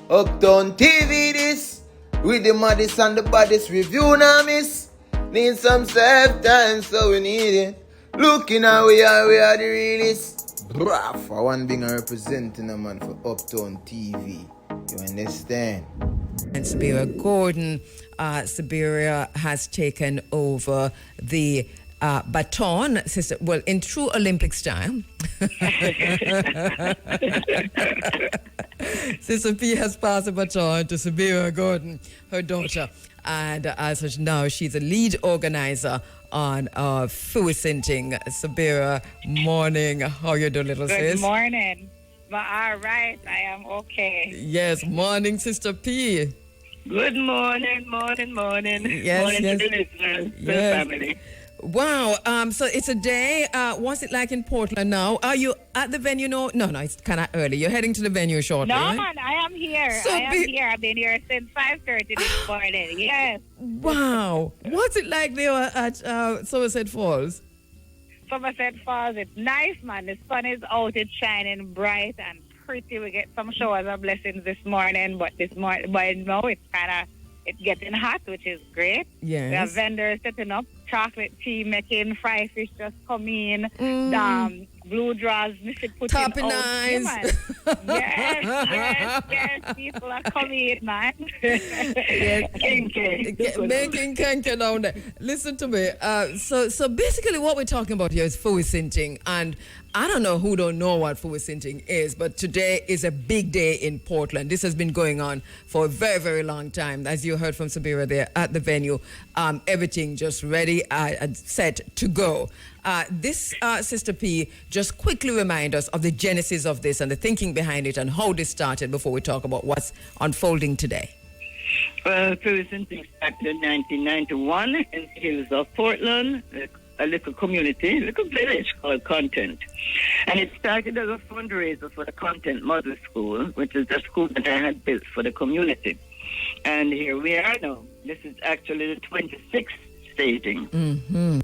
Uptown TV this. With the maddest and the baddest review now miss. Need some self time so we need it. Looking how we are the realest. Bruh, for one being representing a man for Uptown TV. You understand? And Siberia Gordon, Siberia has taken over the baton, sister. Well, in true Olympic style. Sister P has passed the baton to Siberia Gordon, her daughter. And as such, now she's a lead organizer on Fuisinting. Siberia, morning. How you doing, little sis? Good morning. All right, I am okay. Yes, morning, Sister P. Good morning. Yes, morning yes. to the listeners, to the Yes. family. Wow. So it's a day. What's it like in Portland now? Are you at the venue? No, it's kind of early. You're heading to the venue shortly, No, right? man, I am here. So here. I've been here since 5:30 this morning. Yes. Wow. What's it like there at Somerset Falls? Somerset Falls, it's nice, man. The sun is out. It's shining bright and pretty. We get some showers of blessings this morning, but now it's getting hot, which is great. Yes. We have vendors setting up, chocolate tea making, fried fish just come in, blue draws, Missy putting Topping out. eyes. Yes, people are coming in, man. Yes. Kinky. Making kanka down there. Listen to me. So basically what we're talking about here is Fuisinting. And I don't know who don't know what Fuisinting is, but today is a big day in Portland. This has been going on for a very, very long time. As you heard from Siberia there at the venue, everything just ready and set to go. This, Sister P, just quickly remind us of the genesis of this and the thinking behind it and how this started before we talk about what's unfolding today. Well, Fuisinting started in 1991 in the hills of Portland, a little community, a little village called Content. And it started as a fundraiser for the Content Model School, which is the school that I had built for the community. And here we are now. This is actually the 26th staging. Mm-hmm.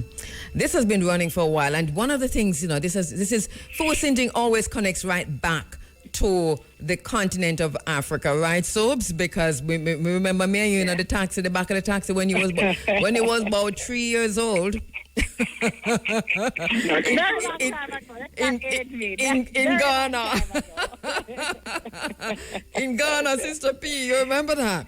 This has been running for a while, and one of the things, this is Fuisinting always connects right back to the continent of Africa, right, Sobs? Because we remember me and you in the taxi, the back of the taxi when you was about 3 years old. in Ghana. In Ghana, Sister P, you remember that?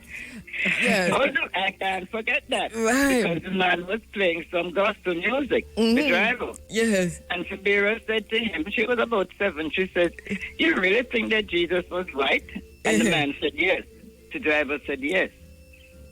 Yes. Oh, no, I can't forget that. Right. Because the man was playing some gospel music, the driver. Yes. And Siberia said to him, she was about 7, she said, "You really think that Jesus was white?" And the man said yes. The driver said yes.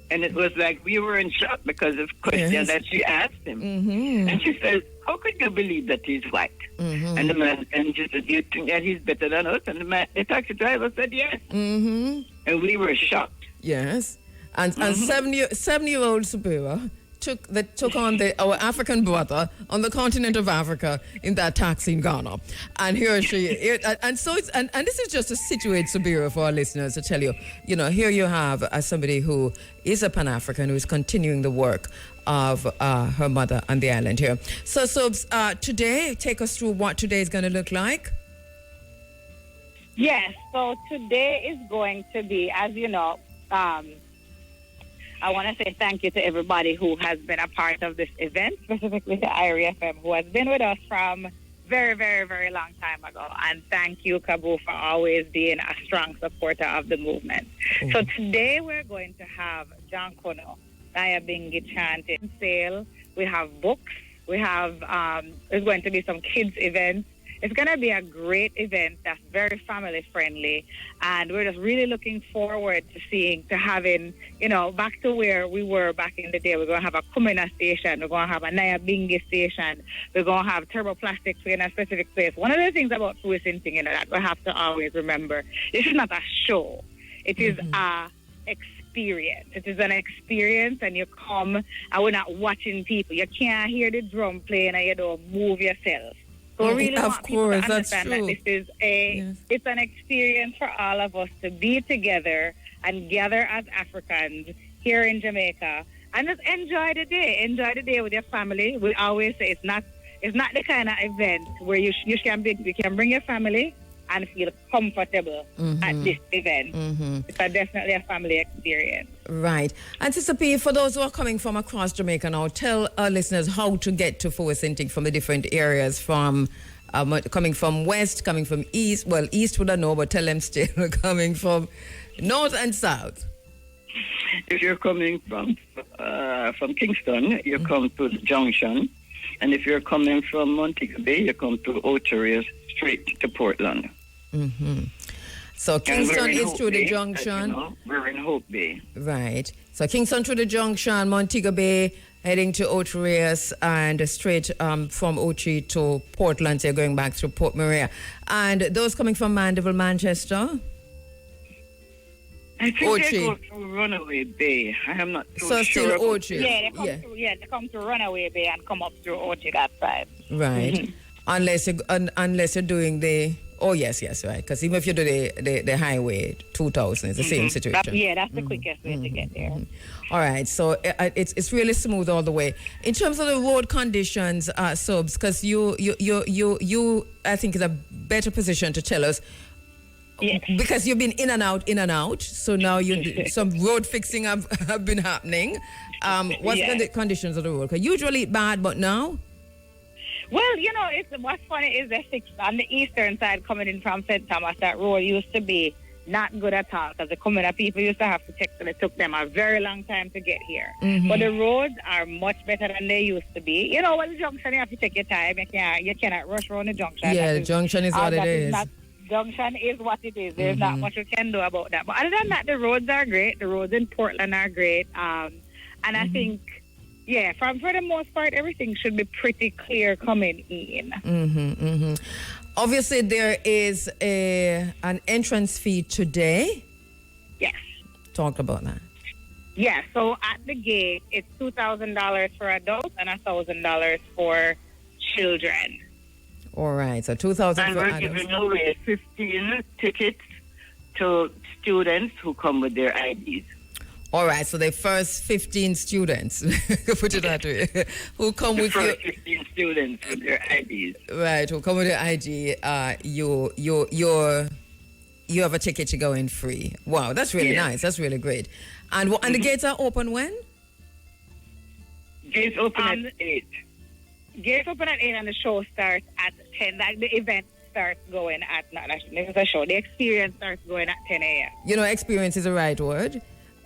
And it was like we were in shock because of the question that she asked him. Mm-hmm. And she said, "How could you believe that he's white?" Mm-hmm. And the man, and she said, "Do you think that he's better than us?" And the taxi driver said yes. Mm-hmm. And we were shocked. Yes. And 7-year-old Siberia took on our African brother on the continent of Africa in that taxi in Ghana. And here she is. And so it's and this is just to situate Siberia for our listeners to tell you, here you have somebody who is a Pan-African who is continuing the work of her mother on the island here. So today, take us through what today is going to look like. Yes, so today is going to be, as you know, I want to say thank you to everybody who has been a part of this event, specifically to Irie FM, who has been with us from very, very, very long time ago. And thank you, Kabu, for always being a strong supporter of the movement. Mm-hmm. So today we're going to have John Kono, Naya Bingi chanting sale. We have books. We have, there's going to be some kids events. It's going to be a great event that's very family friendly, and we're just really looking forward to having, back to where we were back in the day. We're going to have a Kumina station. We're going to have a Naya Bingi station. We're going to have turboplastics in a specific place. One of the things about Fuisinting, that we have to always remember, this is not a show. It is a experience. It is an experience, and you come, and we're not watching people. You can't hear the drum playing, and you don't move yourself. So I really want people to understand that this is it's an experience for all of us to be together and gather as Africans here in Jamaica and just enjoy the day. Enjoy the day with your family. We always say it's not the kind of event where you can bring your family and feel comfortable at this event. It's definitely a family experience. Right. And Sister P, for those who are coming from across Jamaica now, tell our listeners how to get to Fowesinting from the different areas, from coming from west, coming from east. Well, east would I know, but tell them still coming from north and south. If you're coming from Kingston, you come to the junction. And if you're coming from Montego Bay, you come to Ocho straight to Portland. So Kingston is through the junction. You know, we're in Hope Bay. Right. So Kingston through the junction, Montego Bay, heading to Ocho Rios, and straight from Ochi to Portland, so you're going back through Port Maria. And those coming from Mandeville, Manchester? I think they go through Runaway Bay. I am not too so sure. Still Ochi. They come through Runaway Bay and come up through Ochi that side. Right. Unless you're doing the... Oh, yes, right. Because even if you do the highway 2000, it's the same situation. That's the quickest way to get there. All right. So it's really smooth all the way. In terms of the road conditions, Subs, because you I think is a better position to tell us. Yes. Because you've been in and out. So now some road fixing have been happening. What's the conditions of the road? Because usually it's bad, but now? Well, what's funny is the fix on the eastern side coming in from St. Thomas. That road used to be not good at all because the coming people used to have to check, and it took them a very long time to get here. But the roads are much better than they used to be. When the junction, you have to take your time. You cannot rush around the junction. Yeah, the junction is what it is. Junction is what it is. There's not much you can do about that. But other than that, the roads are great. The roads in Portland are great. And I think, for the most part, everything should be pretty clear coming in. Obviously, there is an entrance fee today. Yes. Talk about that. Yeah, so at the gate, it's $2,000 for adults and $1,000 for children. All right, so 2,000 and for we're adults. giving away 15 tickets to students who come with their IDs. All right, so the first 15 students, put it that way, who come with you. 15 students with their IDs. Right, who come with your ID, you have a ticket to go in free. Wow, that's really nice. That's really great. And and the gates are open when? Gates open at 8. Gates open at 8 and the show starts at 10. Like the event starts going at, this is a show. The experience starts going at 10 a.m. Experience is the right word.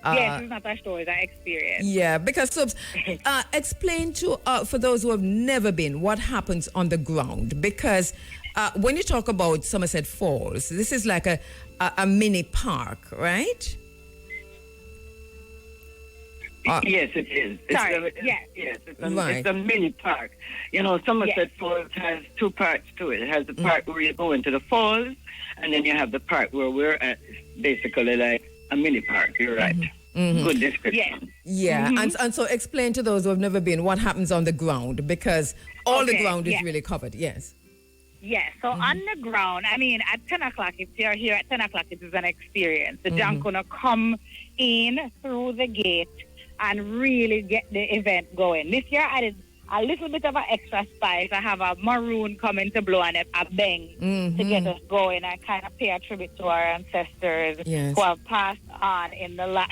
Yes, it's not a show, it's an experience. Yeah, because Subs, explain to for those who have never been what happens on the ground. Because when you talk about Somerset Falls, this is like a mini park, right? Yes, it is. It's a mini park. Somerset Falls has two parts to it. It has the part where you go into the falls, and then you have the part where we're at, basically like a mini park. You're right. Good description. Yeah, and so explain to those who have never been what happens on the ground, because all the ground is really covered. Yes. Yeah, so on the ground, at 10 o'clock, if you're here at 10 o'clock, it is an experience. The junk gonna come in through the gate and really get the event going. This year I did a little bit of an extra spice. I have a maroon coming to blow and a bang to get us going and kind of pay a tribute to our ancestors who have passed on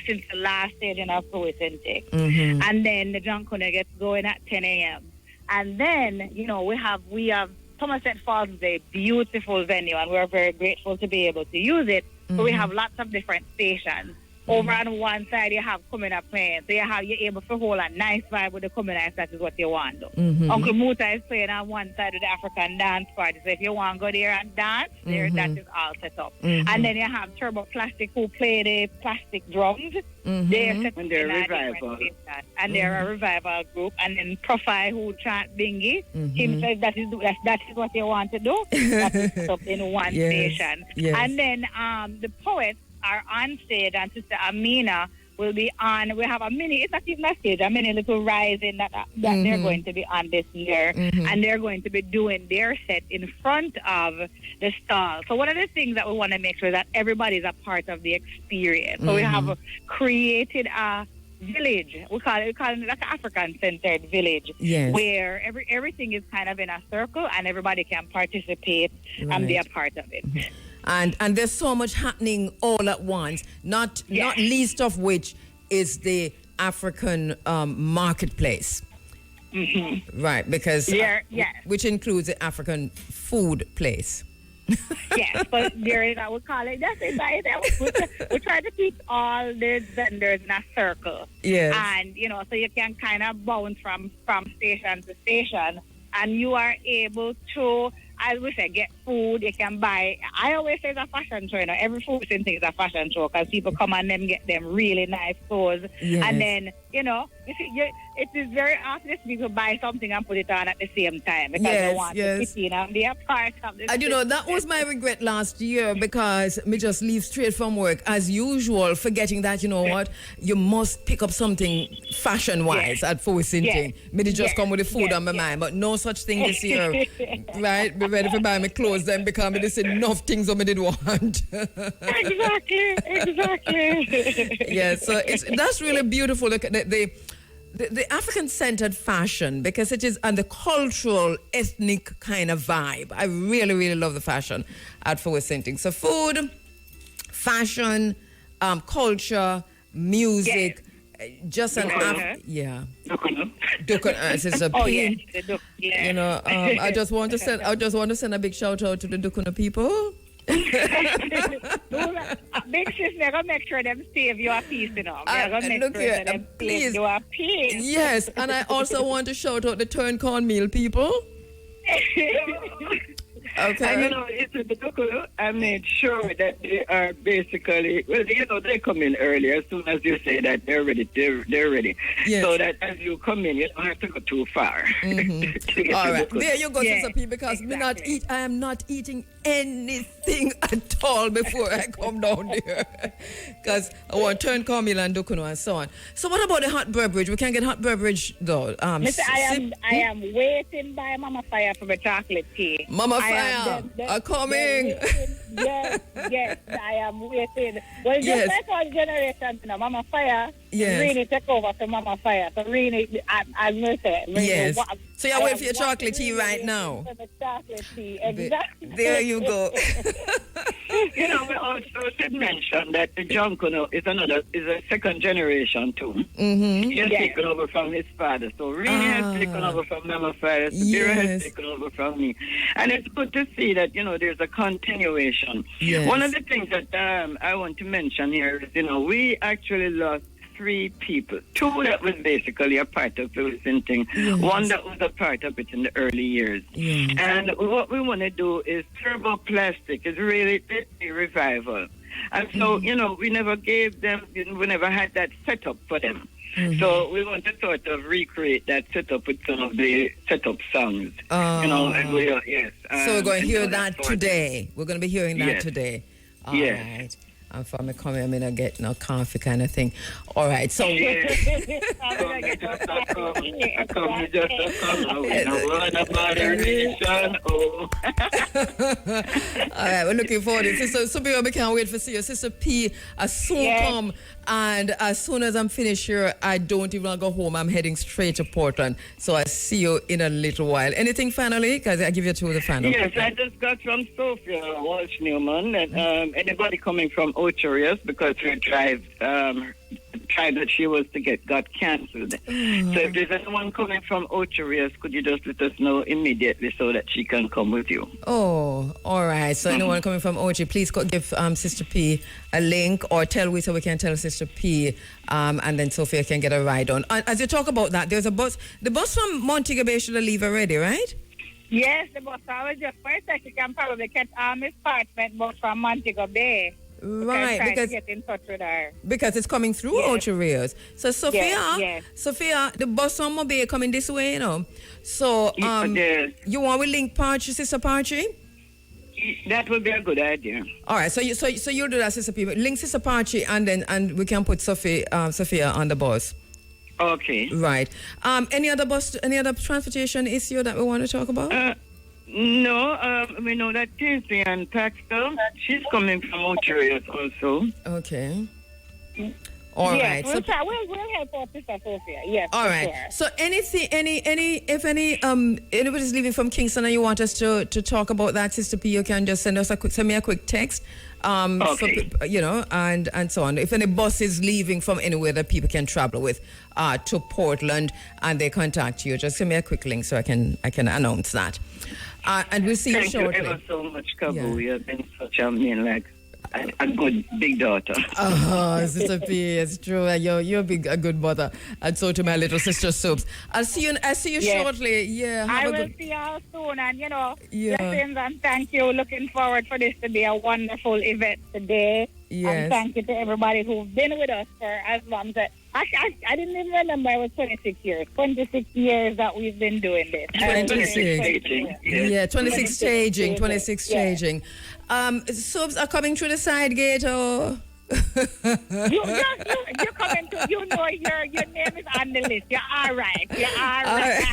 since the last stage in our Fowesinting. And then the Junkuna gets going at 10 a.m. And then, we have Somerset Falls is a beautiful venue and we're very grateful to be able to use it. So we have lots of different stations. Over on one side, you have coming up playing. So you're able to hold a nice vibe with the coming up. That is what you want. Uncle Muta is playing on one side of the African dance party. So if you want to go there and dance, that is all set up. And then you have Turbo Plastic who play the plastic drums. They're set up in a revival. And they're a revival group. And then Profi who chant bingy. Him says that is what you want to do. That is set up in one station. And then the poets are on stage, and Sister Amina will be on. We have it's not even a stage, a mini little rising that they're going to be on this year, and they're going to be doing their set in front of the stall. So one of the things that we want to make sure that everybody's a part of the experience. So we have created a village. We call it like an African-centered village, where everything is kind of in a circle and everybody can participate and be a part of it. And there's so much happening all at once, not least of which is the African marketplace. Mm-hmm. Right, because which includes the African food place. Yes, but there is, I would call it, that's it. We try to keep all the vendors in a circle. Yes. And, so you can kind of bounce from station to station, and you are able to, as we say, get food, you can buy. I always say it's a fashion show, every food thing is a fashion show, because people come and them get them really nice clothes. Yes. And then, you see, it is very often people buy something and put it on at the same time because they want to fit in and be a part of this. And that was my regret last year, because me just leave straight from work as usual, forgetting that, what, you must pick up something fashion-wise at Forward Sinting. Me just come with the food on my mind, but no such thing this year. Right? Be ready for buy my clothes then, because me just enough things I did want. Exactly. Yeah, so that's really beautiful. Look at the African-centered fashion, because it is and the cultural, ethnic kind of vibe. I really, really love the fashion at Forward Sinting. So food, fashion, culture, music, just an it's a I just want to send a big shout out to the Dukuna people. Big sis, never make sure them save your piece, Look here, please. Your piece. Yes, and I also want to shout out the turn cornmeal people. Okay. And it's the Dukulu, I made sure that they are basically, they come in early. As soon as you say that they're ready, they're ready. Yes. So that as you come in, you don't have to go too far. Mm-hmm. All right. There you go, Sister P, because exactly. I am not eating anything at all before I come down there. Because I want turn cornmeal and Dukunu and so on. So what about the hot beverage? We can't get hot beverage though. Listen, I am waiting by Mama Fire for the chocolate tea. Mama Fire are coming. Yes, I am waiting. Well, just like our generation, Mama Fire really take over for Mama Fire. So really, I will say. Yes. So you're waiting for your chocolate tea right now. For the chocolate tea, exactly. There you go. We also should mention that the Junkuno is a second generation too. Mm-hmm. He has taken over from his father. So really has taken over from Mama Father. Sabira has taken over from me. And it's good to see that, there's a continuation. Yes. One of the things that I want to mention here is, we actually lost 3 people. 2 that was basically a part of the Sinting. Yes. 1 that was a part of it in the early years. Yes. And what we want to do is Turbo Plastic is really a revival. And so, we never gave them, we never had that setup for them. Mm-hmm. So we want to sort of recreate that setup with some of the setup songs. And yes. So we're going to hear that today. We're going to be hearing that today. All right. And for me coming, I'm going to get no coffee kind of thing. All right, so... All right, we're looking forward to it. Sister Sabira, we can't wait to see you. Sister P, as soon come, and as soon as I'm finished here, I don't even go home. I'm heading straight to Portland. So I see you in a little while. Anything finally? Because I give you to the final. Yes, I just got from Sophia Walsh Newman, and anybody coming from Ocherius, because her drive that she was to get got cancelled. So if there's anyone coming from Ocherius, could you just let us know immediately so that she can come with you? Oh, all right. So anyone coming from Ochi, please give Sister P a link, or tell we so we can tell Sister P, and then Sophia can get a ride on. As you talk about that, there's a bus. The bus from Montego Bay should leave already, right? Yes, the bus. I was just first that you can probably catch Miss Parchment bus from Montego Bay. Right, because to get in touch with her. Because it's coming through Ocherius. So Sophia, the bus from Mobay coming this way, So you want to link Parchy, Sister Parchy? That would be a good idea. All right, so you'll do that, Sister P. Link Sister Parchy, and we can put Sophia on the bus. Okay. Right. Any other transportation issue that we want to talk about? No, we know that Tuesday and Paxton, she's coming from Ocherius also. Okay. All yes, right. we'll try. We'll help our Sister Sophia. Yes. All for right. Sure. So if anybody's leaving from Kingston and you want us to talk about that, Sister P, you can just send me a quick text. Okay. And so on. If any bus is leaving from anywhere that people can travel with to Portland and they contact you, just send me a quick link so I can announce that. And we'll see you Thank shortly. you ever so much, Kabu. Yeah. You have been such a good big daughter. Sister P, it's true. You're a good mother, and so to my little sister Soaps. I'll see you Yes. shortly. Yeah, I have a will good. see y'all soon, and Yeah. blessings and thank you. Looking forward for this to be a wonderful event today. Yes. And thank you to everybody who's been with us for as long as I didn't even remember it was 26 years. 26 years that we've been doing this. 26 Staging, yes. Yeah, 26 staging, 26 Yeah. staging. Soaps are coming through the side gate, or You're coming to, your name is on the list. You're all right. You're all right.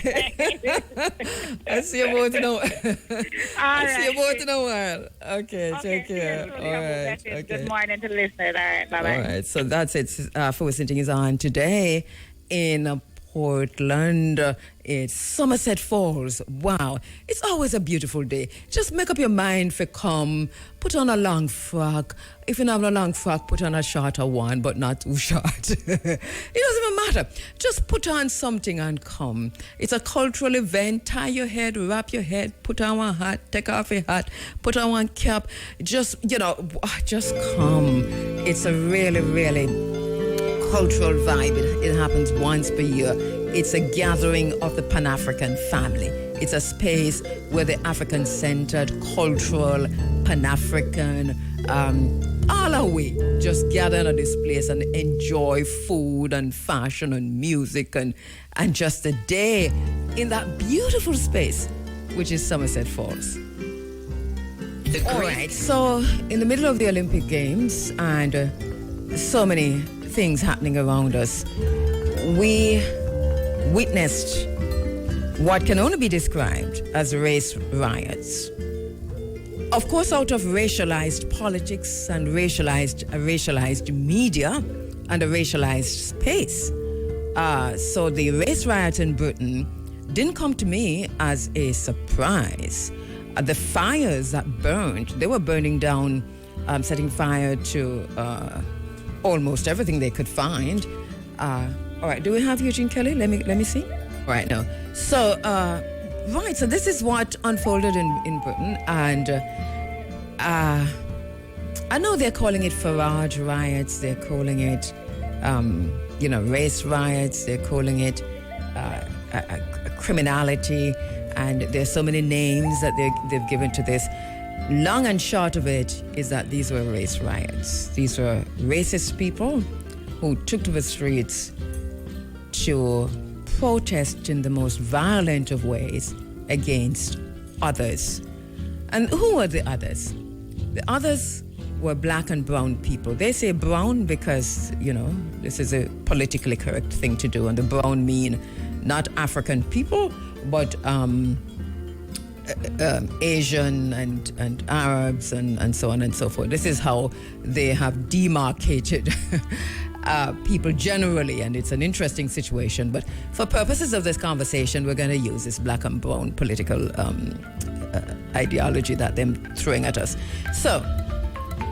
I see you both in a All See you both right. in a while. Okay, take care. All right. Okay. Good morning to listeners. All right. Bye-bye. All right, so that's it. Forward Sinting is on today in Portland. It's Somerset Falls. Wow, it's always a beautiful day. Just make up your mind for come. Put on a long frock. If you don't have a long frock, put on a shorter one, but not too short. It doesn't even matter. Just put on something and come. It's a cultural event. Tie your head, wrap your head, put on one hat, take off your hat, put on one cap. Just come. It's a really, really cultural vibe. It happens once per year. It's a gathering of the Pan-African family. It's a space where the African-centered, cultural, Pan-African, all our way, just gather at this place and enjoy food and fashion and music and just a day in that beautiful space, which is Somerset Falls. All right, so in the middle of the Olympic Games and so many things happening around us, we witnessed what can only be described as race riots. Of course, out of racialized politics and racialized media and a racialized space. So the race riots in Britain didn't come to me as a surprise. The fires that burned, they were burning down, setting fire to almost everything they could find. All right, do we have Eugene Kelly? Let me see. All right, no. So, so this is what unfolded in Britain, and I know they're calling it Farage riots, they're calling it, race riots, they're calling it criminality, and there's so many names that they've given to this. Long and short of it is that these were race riots. These were racist people who took to the streets to protest in the most violent of ways against others. And who were the others? The others were black and brown people. They say brown because, this is a politically correct thing to do, and the brown mean not African people, but Asian and Arabs and so on and so forth. This is how they have demarcated people generally, and it's an interesting situation. But for purposes of this conversation, we're going to use this black and brown political ideology that they're throwing at us. So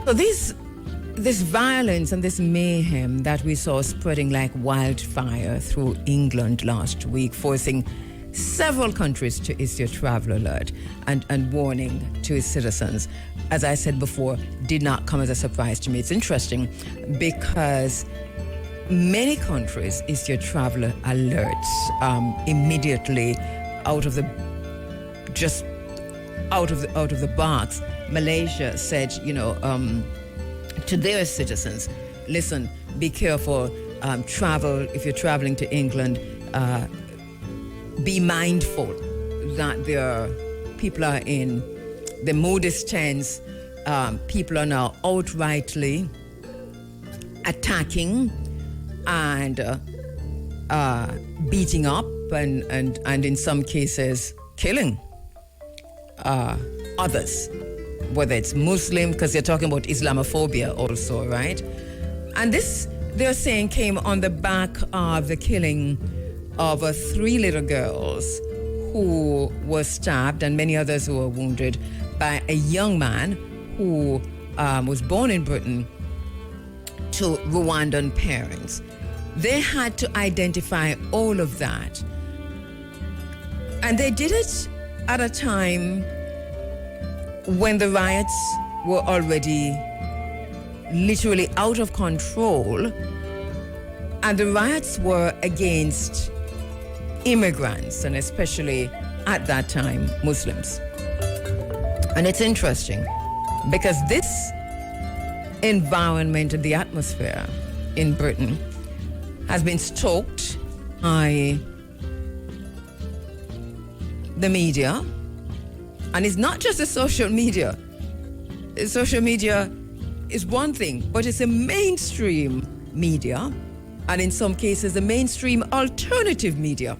this violence and this mayhem that we saw spreading like wildfire through England last week, forcing several countries to issue travel alert and warning to its citizens, as I said before, did not come as a surprise to me. It's interesting because many countries issue travel alerts immediately out of the box. Malaysia said, to their citizens, listen, be careful, travel, if you're traveling to England, be mindful that people are in the mood is tense. People are now outrightly attacking and beating up and in some cases killing others, whether it's Muslim, because you're talking about Islamophobia also, right? And this they're saying came on the back of the killing of 3 little girls who were stabbed and many others who were wounded by a young man who was born in Britain to Rwandan parents. They had to identify all of that. And they did it at a time when the riots were already literally out of control. And the riots were against immigrants, and especially at that time, Muslims. And it's interesting because this environment and the atmosphere in Britain has been stoked by the media, and it's not just the social media. Social media is one thing, but it's a mainstream media, and in some cases the mainstream alternative media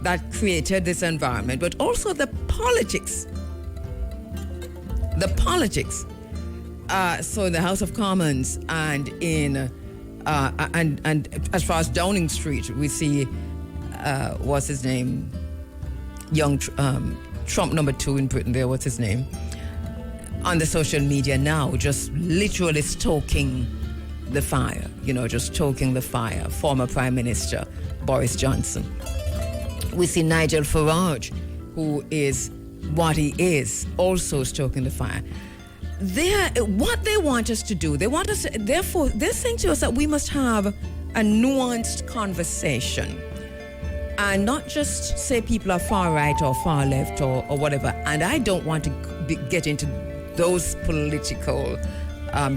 that created this environment, but also the politics. The politics. So in the House of Commons and in and as far as Downing Street, we see what's his name, young Trump number 2 in Britain. There, what's his name? On the social media now, just literally stoking the fire. Just stoking the fire. Former Prime Minister Boris Johnson. We see Nigel Farage, who is what he is, also stoking the fire. What they want us to do, therefore, they're saying to us that we must have a nuanced conversation and not just say people are far right or far left or whatever. And I don't want to get into those political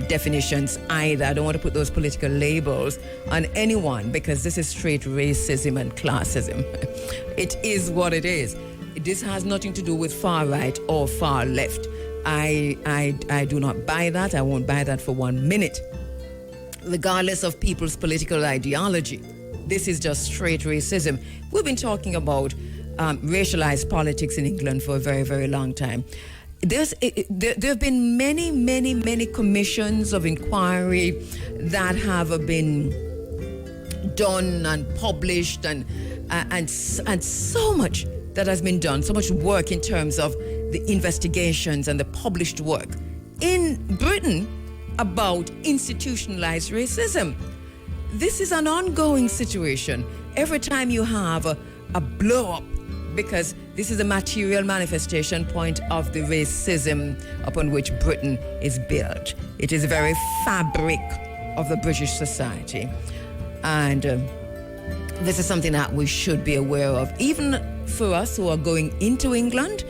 definitions either. I don't want to put those political labels on anyone because this is straight racism and classism. It is what it is. This has nothing to do with far right or far left. I do not buy that. I won't buy that for 1 minute. Regardless of people's political ideology, this is just straight racism. We've been talking about racialized politics in England for a very, very long time. There have been many commissions of inquiry that have been done and published and so much that has been done, so much work in terms of the investigations and the published work in Britain about institutionalized racism. This is an ongoing situation. Every time you have a blow up, because this is a material manifestation point of the racism upon which Britain is built. It is the very fabric of the British society. And this is something that we should be aware of. Even for us who are going into England,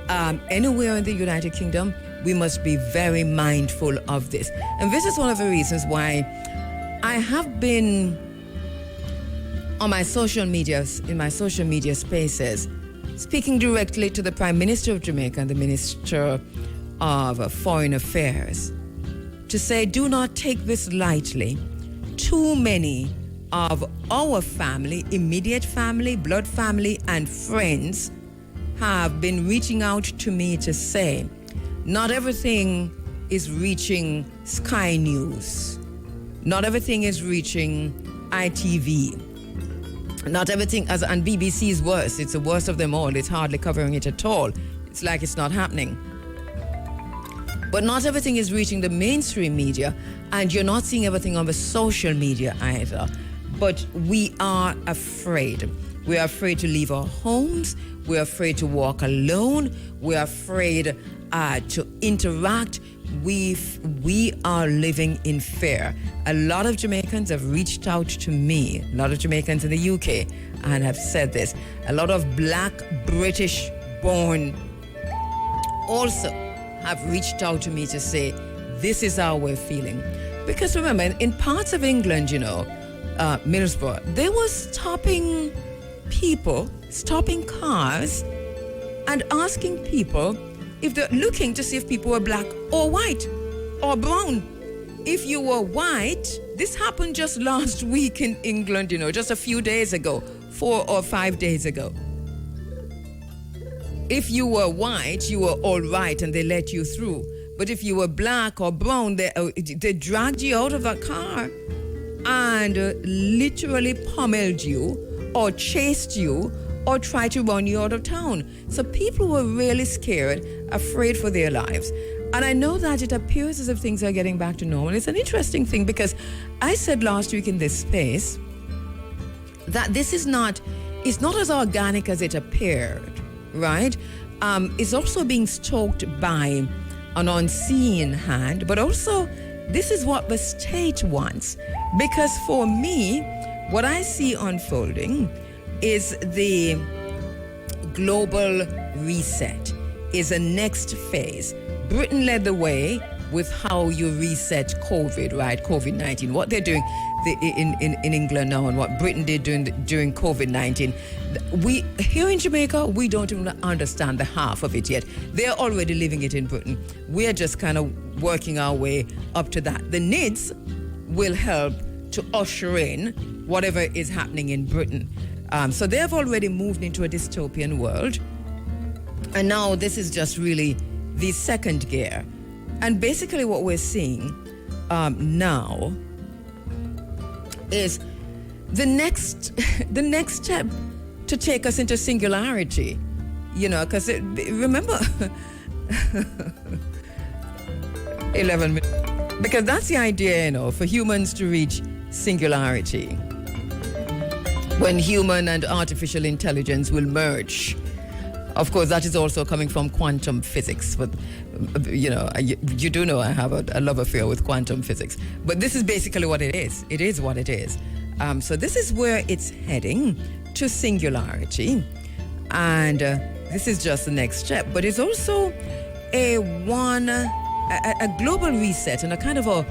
anywhere in the United Kingdom, we must be very mindful of this. And this is one of the reasons why I have been on my social media, in my social media spaces, speaking directly to the Prime Minister of Jamaica and the Minister of Foreign Affairs to say, do not take this lightly. Too many of our family, immediate family, blood family, and friends have been reaching out to me to say, not everything is reaching Sky News. Not everything is reaching ITV. Not everything, and BBC is worse. It's the worst of them all. It's hardly covering it at all. It's like it's not happening. But not everything is reaching the mainstream media, and you're not seeing everything on the social media either. But we are afraid. We are afraid to leave our homes. We're afraid to walk alone. We're afraid to interact. We are living in fear. A lot of Jamaicans have reached out to me, a lot of Jamaicans in the UK, and have said this. A lot of Black British born also have reached out to me to say, this is how we're feeling. Because remember, in parts of England, Middlesbrough, they were stopping cars and asking people if they're looking to see if people were black or white or brown. If you were white, this happened just last week in England, just a few days ago, 4 or 5 days ago. If you were white, you were all right and they let you through. But if you were black or brown, they dragged you out of that car and literally pummeled you or chased you or tried to run you out of town. So people were really scared, afraid for their lives. And I know that it appears as if things are getting back to normal. It's an interesting thing because I said last week in this space that this is not, it's not as organic as it appeared, right? It's also being stoked by an unseen hand, but also this is what the state wants. Because for me, what I see unfolding is the global reset, is a next phase. Britain led the way with how you reset COVID, right? COVID-19. What they're doing in England now and what Britain did during COVID-19. We here in Jamaica, we don't even understand the half of it yet. They're already living it in Britain. We're just kind of working our way up to that. The NIDS will help to usher in whatever is happening in Britain. So they have already moved into a dystopian world. And now this is just really the second gear. And basically what we're seeing now is the next step to take us into singularity. You know, because remember, 11 minutes. Because that's the idea, you know, for humans to reach singularity. When human and artificial intelligence will merge. Of course, that is also coming from quantum physics. But, you know, you do know I have a love affair with quantum physics. But this is basically what it is. It is what it is. So this is where it's heading, to singularity. And this is just the next step. But it's also a global reset and a kind of a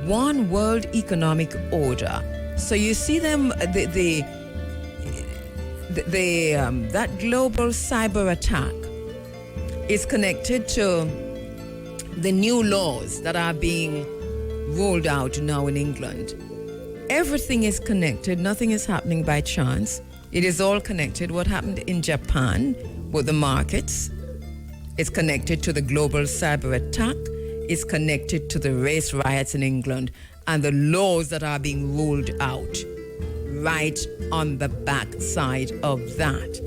one world economic order. So you see them, that global cyber attack is connected to the new laws that are being rolled out now in England. Everything is connected. Nothing is happening by chance. It is all connected. What happened in Japan with the markets is connected to the global cyber attack. It's connected to the race riots in England and the laws that are being rolled out right on the backside of that.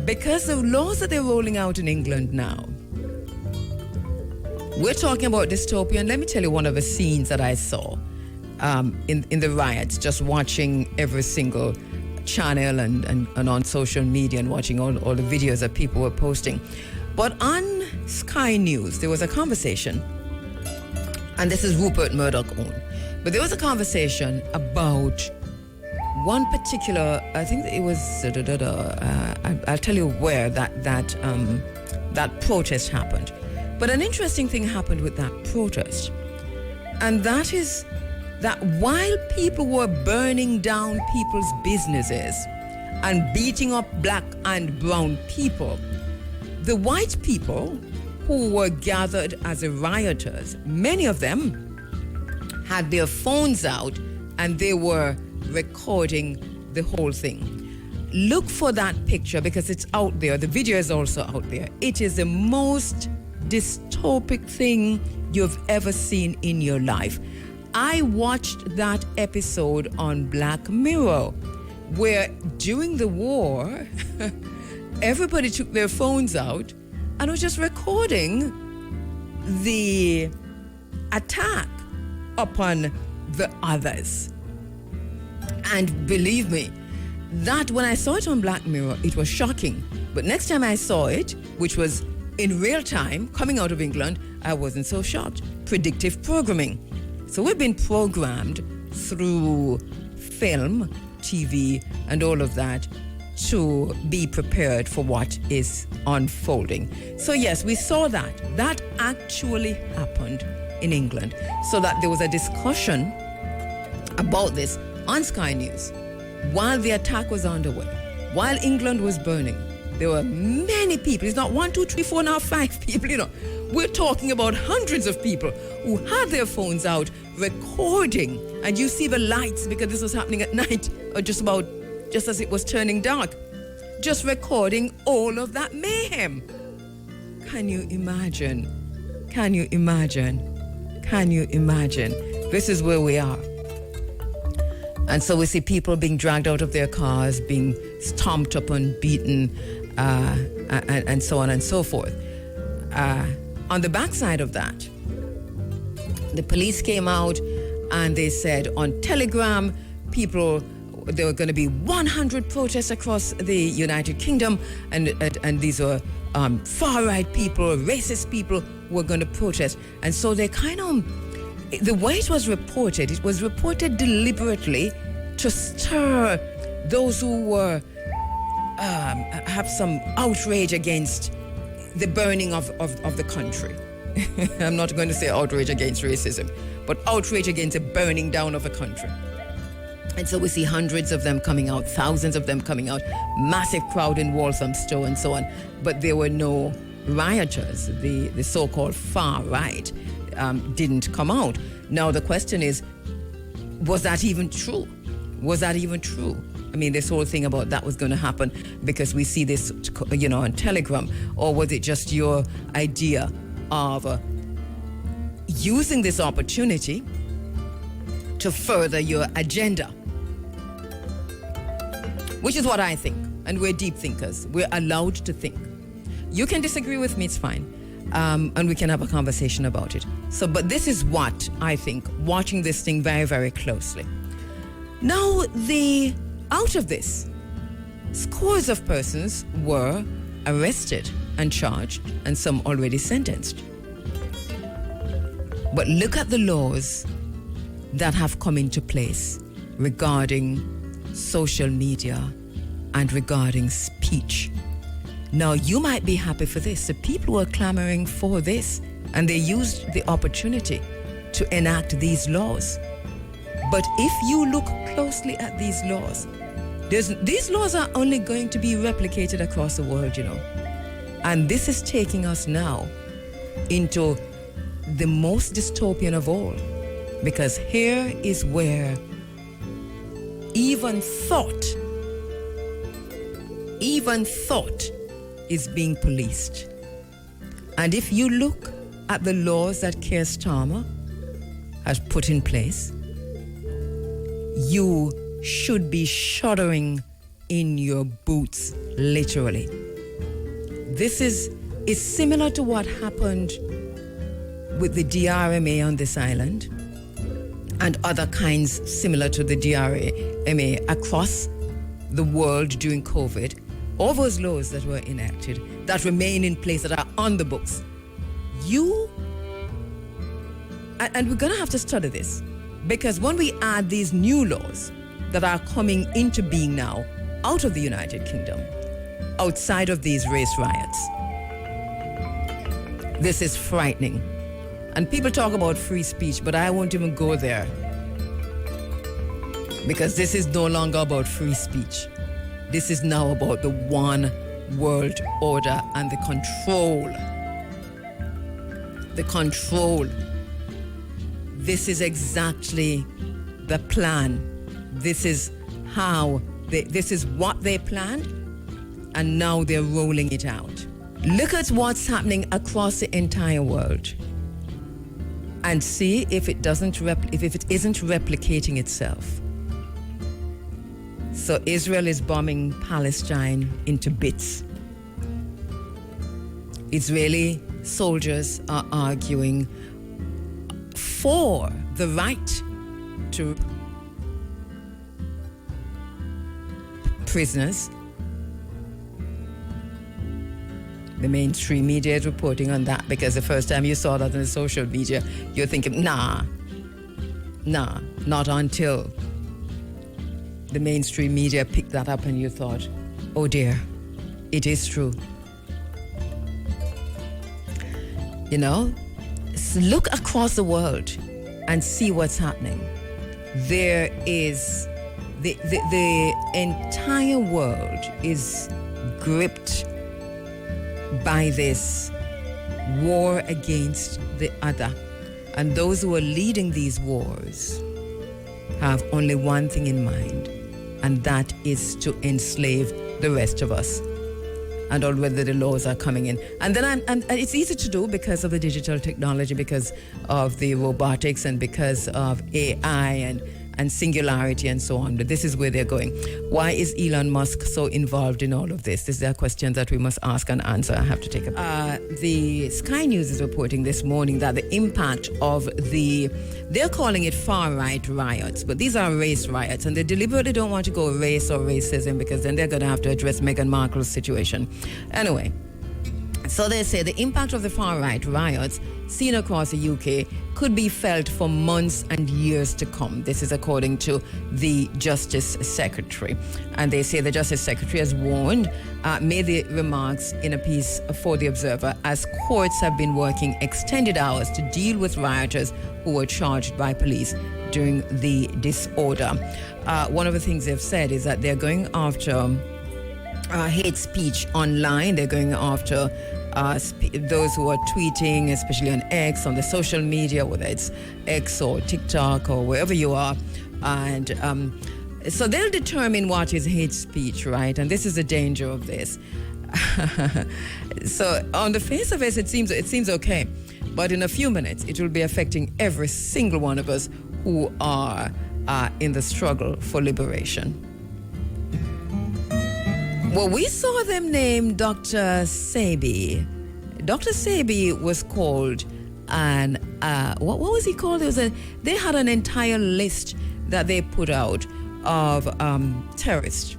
Because the laws that they're rolling out in England now, we're talking about dystopia. And let me tell you one of the scenes that I saw in the riots, just watching every single channel and on social media and watching all the videos that people were posting. But on Sky News, there was a conversation, and this is Rupert Murdoch own, but there was a conversation about one particular, I think it was, I'll tell you where that protest happened. But an interesting thing happened with that protest. And that is that while people were burning down people's businesses and beating up black and brown people, the white people who were gathered as the rioters, many of them had their phones out and they were recording the whole thing. Look for that picture because it's out there. The video is also out there. It is the most dystopic thing you've ever seen in your life. I watched that episode on Black Mirror where during the war, everybody took their phones out and was just recording the attack upon the others. And believe me, that when I saw it on Black Mirror, it was shocking. But next time I saw it, which was in real time, coming out of England, I wasn't so shocked. Predictive programming. So we've been programmed through film, TV, and all of that to be prepared for what is unfolding. So yes, we saw that. That actually happened in England. So that there was a discussion about this on Sky News while the attack was underway, while England was burning. There were many people. It's not 1, 2, 3, 4, now 5 people, you know. We're talking about hundreds of people who had their phones out recording. And you see the lights because this was happening at night or just as it was turning dark. Just recording all of that mayhem. Can you imagine? Can you imagine? Can you imagine? This is where we are. And so we see people being dragged out of their cars, being stomped up and beaten, and so on and so forth. On the backside of that, the police came out and they said on Telegram, there were going to be 100 protests across the United Kingdom, and these were far-right people, racist people who were going to protest. And so they kind of, the way it was reported deliberately to stir those who were have some outrage against the burning of the country. I'm not going to say outrage against racism, but outrage against the burning down of a country. And so we see hundreds of them coming out, thousands of them coming out, massive crowd in Walthamstow and so on. But there were no rioters. The so-called far right didn't come out. Now the question is, was that even true? Was that even true? I mean, this whole thing about that was going to happen because we see this, on Telegram, or was it just your idea of using this opportunity to further your agenda? Which is what I think, and we're deep thinkers. We're allowed to think. You can disagree with me, it's fine, and we can have a conversation about it. But this is what I think, watching this thing very, very closely. Now, out of this, scores of persons were arrested and charged, and some already sentenced. But look at the laws that have come into place regarding social media and regarding speech. Now, you might be happy for this. The people were clamoring for this, and they used the opportunity to enact these laws. But if you look closely at these laws, these laws are only going to be replicated across the world, And this is taking us now into the most dystopian of all, because here is where even thought is being policed. And if you look at the laws that Keir Starmer has put in place, you should be shuddering in your boots, literally. This is similar to what happened with the DRMA on this island and other kinds similar to the DRMA across the world during COVID. All those laws that were enacted, that remain in place, that are on the books. And we're going to have to study this, because when we add these new laws that are coming into being now out of the United Kingdom, outside of these race riots, this is frightening. And people talk about free speech, but I won't even go there, because this is no longer about free speech. This is now about the one world order and the control. The control. This is exactly the plan. This is this is what they planned, and now they're rolling it out. Look at what's happening across the entire world and see if it isn't replicating itself. So Israel is bombing Palestine into bits. Israeli soldiers are arguing for the right to prisoners. The mainstream media is reporting on that, because the first time you saw that on the social media, you're thinking, nah, not until the mainstream media picked that up and you thought, oh dear, it is true. Look across the world and see what's happening. There is, the entire world is gripped by this war against the other. And those who are leading these wars have only one thing in mind, and that is to enslave the rest of us. And already the laws are coming in. And then and it's easy to do because of the digital technology, because of the robotics, and because of AI and singularity and so on. But this is where they're going. Why is Elon Musk so involved in all of this? These are questions that we must ask and answer. I have to take a the Sky News is reporting this morning that the impact of they're calling it far-right riots, but these are race riots, and they deliberately don't want to go race or racism because then they're going to have to address Meghan Markle's situation. Anyway, so they say the impact of the far-right riots seen across the UK could be felt for months and years to come. This is according to the Justice Secretary. And they say the Justice Secretary has warned, made the remarks in a piece for The Observer, as courts have been working extended hours to deal with rioters who were charged by police during the disorder. One of the things they've said is that they're going after hate speech online. They're going after those who are tweeting, especially on X, on the social media, whether it's X or TikTok or wherever you are. And so they'll determine what is hate speech, right? And this is the danger of this. So on the face of it, it seems okay. But in a few minutes, it will be affecting every single one of us who are in the struggle for liberation. Well, we saw them name Dr. Sebi. Dr. Sebi was called what was he called? They had an entire list that they put out of terrorists.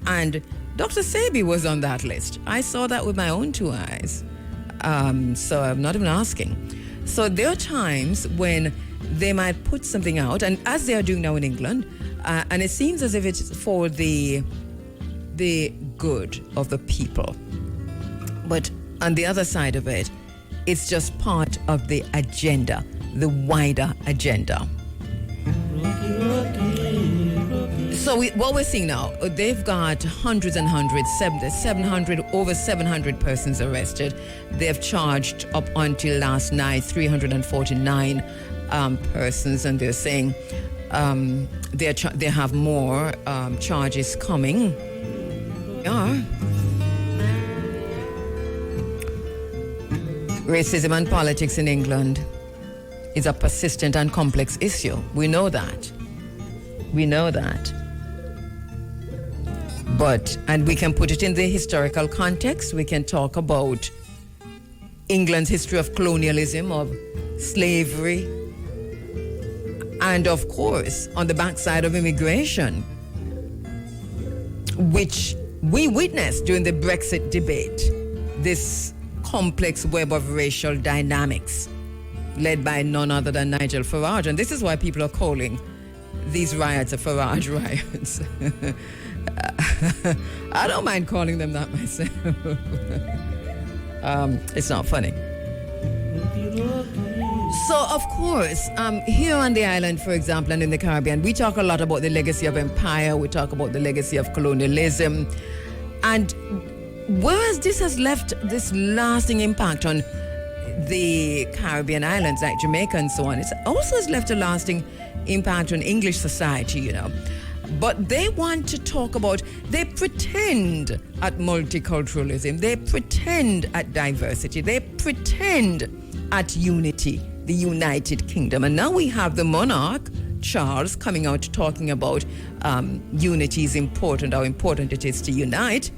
And Dr. Sebi was on that list. I saw that with my own two eyes. So I'm not even asking. So there are times when they might put something out, and as they are doing now in England, and it seems as if it's for the good of the people. But on the other side of it, it's just part of the agenda, the wider agenda. So what we're seeing now, they've got hundreds and hundreds, 700, over 700 persons arrested. They've charged up until last night 349 persons, and they're saying they have more charges coming. Racism and politics in England is a persistent and complex issue. We know that. And we can put it in the historical context. We can talk about England's history of colonialism, of slavery, and of course, on the backside of immigration, which we witnessed during the Brexit debate, this complex web of racial dynamics led by none other than Nigel Farage. And this is why people are calling these riots a Farage riots. I don't mind calling them that myself. It's not funny. So, of course, here on the island, for example, and in the Caribbean, we talk a lot about the legacy of empire. We talk about the legacy of colonialism. And whereas this has left this lasting impact on the Caribbean islands like Jamaica and so on, it also has left a lasting impact on English society, you know. But they want to talk about, they pretend at multiculturalism, they pretend at diversity, they pretend at unity, the United Kingdom. And now we have the monarch, Charles, coming out talking about unity is important, how important it is to unite.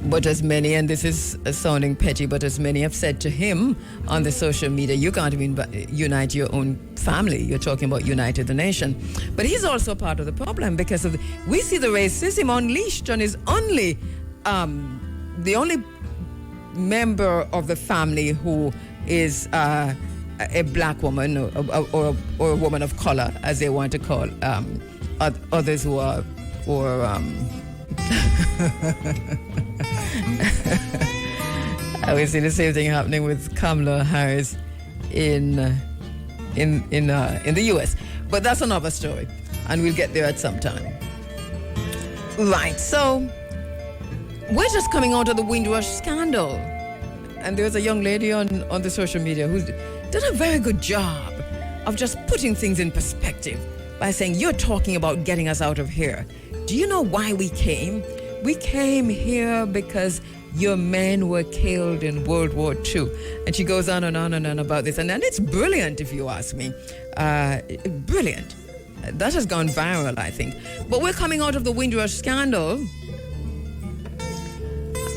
But as many, and this is sounding petty, but as many have said to him on the social media, you can't even unite your own family. You're talking about united the nation. But he's also part of the problem because we see the racism unleashed on his only, the only member of the family who is a black woman or a woman of color, as they want to call others who are, we see the same thing happening with Kamala Harris in the US, but that's another story, and we'll get there at some time. Right, so we're just coming out of the Windrush Scandal, and there's a young lady on the social media who's done a very good job of just putting things in perspective by saying, you're talking about getting us out of here. Do you know why we came? We came here because your men were killed in World War II. And she goes on and on and on about this. And it's brilliant, if you ask me. Brilliant. That has gone viral, I think. But we're coming out of the Windrush Scandal.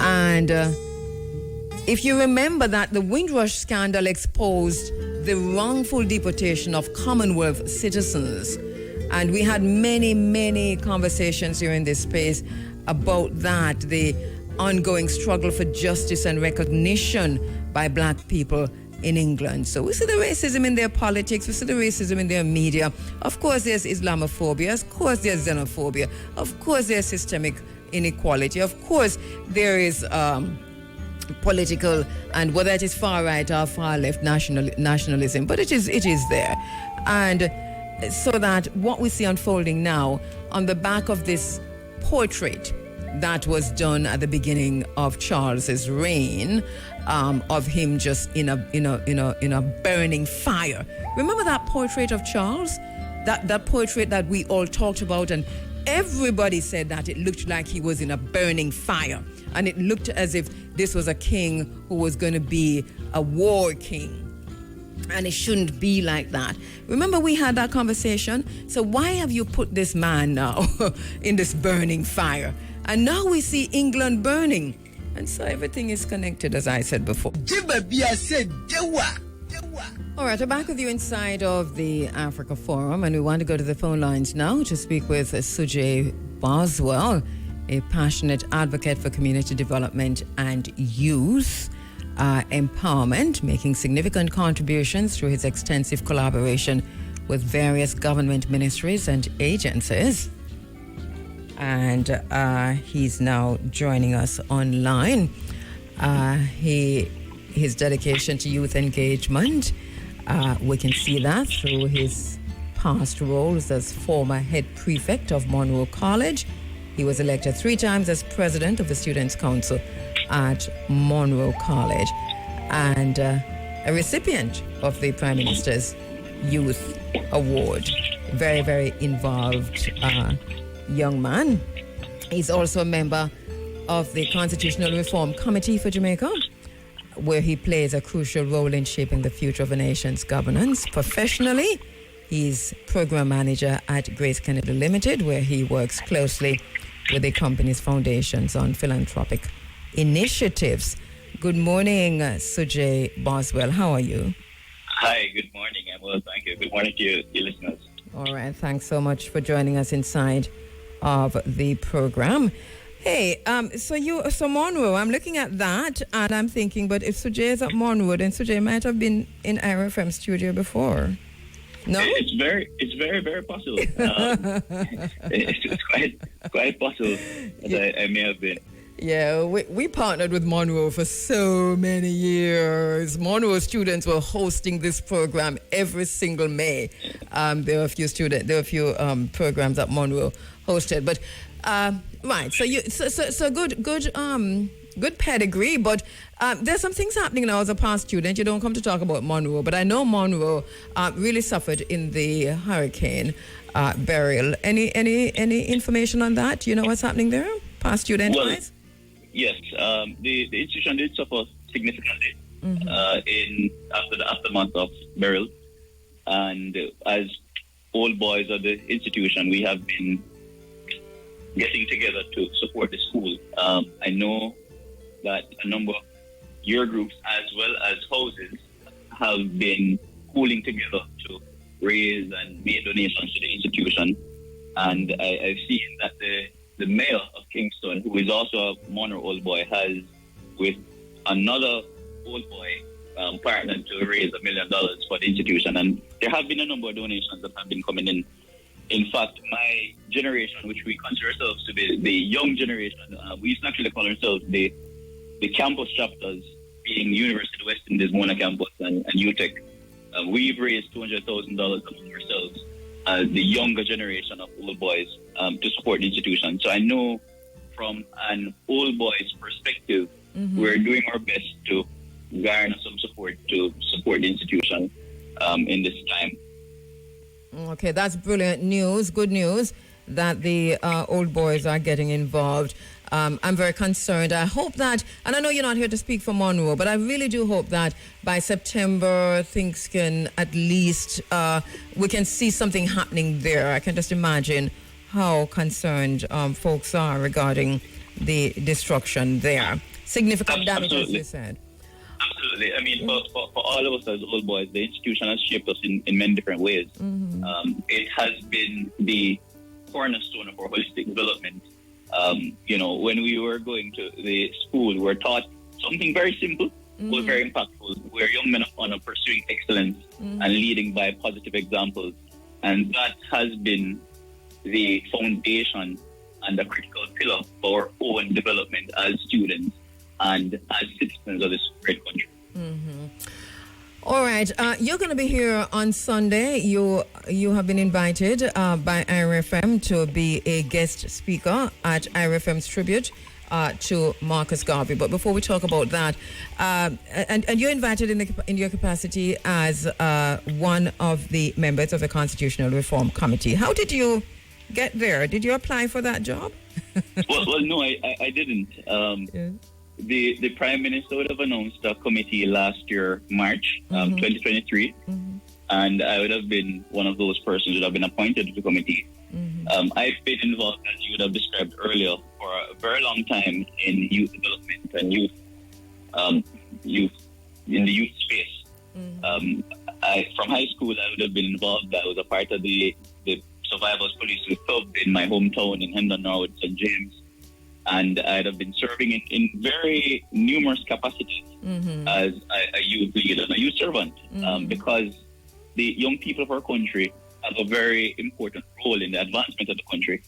And if you remember that the Windrush Scandal exposed the wrongful deportation of Commonwealth citizens. And we had many, many conversations here in this space about that, the ongoing struggle for justice and recognition by black people in England. So we see the racism in their politics, we see the racism in their media. Of course, there's Islamophobia. Of course, there's xenophobia. Of course, there's systemic inequality. Of course, there is political, and whether it is far right or far left nationalism, but it is there. And so that what we see unfolding now on the back of this portrait that was done at the beginning of Charles's reign, of him just in a burning fire. Remember that portrait of Charles? That portrait that we all talked about, and everybody said that it looked like he was in a burning fire. And it looked as if this was a king who was going to be a war king. And it shouldn't be like that. Remember we had that conversation? So why have you put this man now in this burning fire? And now we see England burning. And so everything is connected, as I said before. All right, we're back with you inside of the Africa Forum, and we want to go to the phone lines now to speak with Sujay Boswell, a passionate advocate for community development and youth empowerment, making significant contributions through his extensive collaboration with various government ministries and agencies. And he's now joining us online. His dedication to youth engagement, we can see that through his past roles as former head prefect of Monroe College. He was elected 3 times as president of the Students' Council at Monroe College, and a recipient of the Prime Minister's Youth Award. Very, very involved young man. He's also a member of the Constitutional Reform Committee for Jamaica, where he plays a crucial role in shaping the future of a nation's governance. Professionally, he's program manager at Grace Kennedy Limited, where he works closely with the company's foundations on philanthropic initiatives. Good morning, Sujay Boswell. How are you? Hi, good morning. I'm well, thank you. Good morning to your listeners. All right, thanks so much for joining us inside of the program. Hey, so Monroe, I'm looking at that and I'm thinking, but if Sujay is at Monroe, then Sujay might have been in RFM studio before. No? It's very, very possible. It's quite possible that I may have been. Yeah, we partnered with Monroe for so many years. Monroe students were hosting this program every single May. There were a few programs that Monroe hosted, but right. So good pedigree. But there's some things happening now as a past student. You don't come to talk about Monroe, but I know Monroe really suffered in the hurricane burial. Any information on that? You know what's happening there, past student wise? Yes, the institution did suffer significantly in after the aftermath of burial, and as old boys of the institution, we have been getting together to support the school. I know that a number of your groups as well as houses have been pooling together to raise and make donations to the institution, and I've seen that the mayor of Kingston, who is also a Monroe old boy, has, with another old boy, partnered to raise $1 million for the institution. And there have been a number of donations that have been coming in. In fact, my generation, which we consider ourselves to be the young generation, we used to actually call ourselves the campus chapters, being University of West Indies, Mona Campus, and UTEC. We've raised $200,000 among ourselves, the younger generation of old boys, to support the institution. So I know from an old boy's perspective, we're doing our best to garner some support to support the institution in this time. Okay, that's brilliant news, good news. that the old boys are getting involved. I'm very concerned. I hope that, and I know you're not here to speak for Monroe, but I really do hope that by September things can at least, we can see something happening there. I can just imagine how concerned folks are regarding the destruction there. Significant damage, as you said. Absolutely. I mean, for all of us as old boys, the institution has shaped us in many different ways. It has been the cornerstone of our holistic development. When we were going to the school, we were taught something very simple, but very impactful. We're young men of honor pursuing excellence and leading by positive examples. And that has been the foundation and a critical pillar for our own development as students and as citizens of this great country. All right, you're going to be here on Sunday. You have been invited by IRFM to be a guest speaker at IRFM's tribute to Marcus Garvey. But before we talk about that, and you're invited in your capacity as one of the members of the Constitutional Reform Committee. How did you get there? Did you apply for that job? well, no, I didn't. Yeah. The Prime Minister would have announced a committee last year, March 2023, and I would have been one of those persons who would have been appointed to the committee. I've been involved, as you would have described earlier, for a very long time in youth development and youth in the youth space. From high school, I would have been involved. I was a part of the Survivors Police Club in my hometown in Hendon, Norwood, St. James. And I'd have been serving in very numerous capacities as a youth leader and a youth servant because the young people of our country have a very important role in the advancement of the country.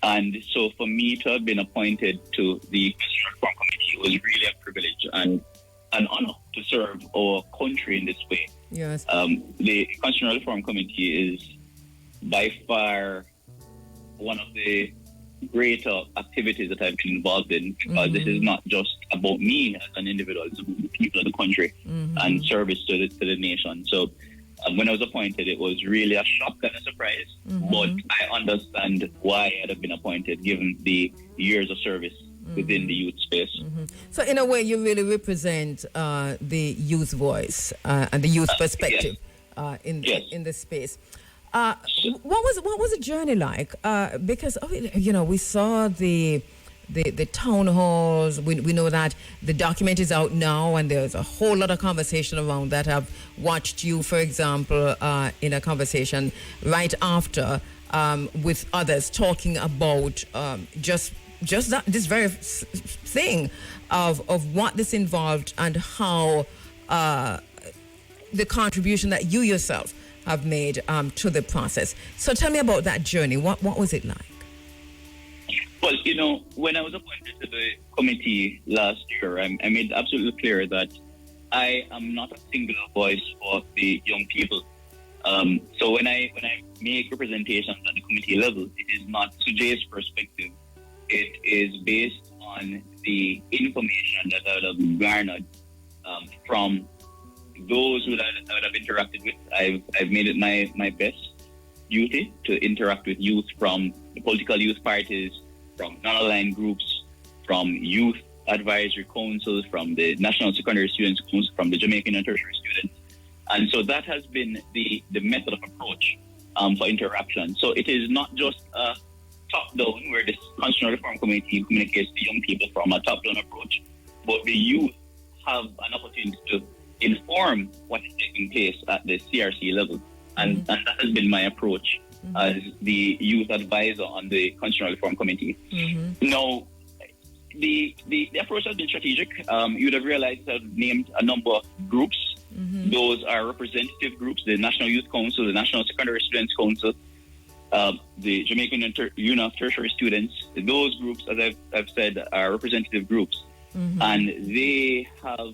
And so for me to have been appointed to the Constitutional Reform Committee was really a privilege and an honor to serve our country in this way. Yes. The Constitutional Reform Committee is by far one of the greater activities that I've been involved in because this is not just about me as an individual, it's about the people of the country and service to the nation. So when I was appointed, it was really a shock and a surprise, but I understand why I'd have been appointed given the years of service within the youth space. So in a way, you really represent the youth voice and the youth perspective in the space. What was the journey like? Because we saw the town halls. We know that the document is out now, and there's a whole lot of conversation around that. I've watched you, for example, in a conversation right after with others talking about just this very thing of what this involved and how the contribution that you yourself have made to the process. So tell me about that journey. What was it like? Well, when I was appointed to the committee last year, I made absolutely clear that I am not a singular voice for the young people. So when I make representations at the committee level, it is not Sujay's perspective. It is based on the information that I would have garnered from those who I would have interacted with. I've made it my best duty to interact with youth from the political youth parties, from non-aligned groups, from youth advisory councils, from the National Secondary Students Council, from the Jamaican and tertiary students. And so that has been the method of approach for interaction. So it is not just a top-down where the Constitutional Reform Committee communicates to young people from a top-down approach, but the youth have an opportunity to inform what is taking place at the CRC level. And that has been my approach as the youth advisor on the Constitutional Reform Committee. Now, the approach has been strategic. You would have realized I've named a number of groups. Those are representative groups, the National Youth Council, the National Secondary Students Council, the Jamaican Union of Tertiary Students. Those groups, as I've said, are representative groups. And they have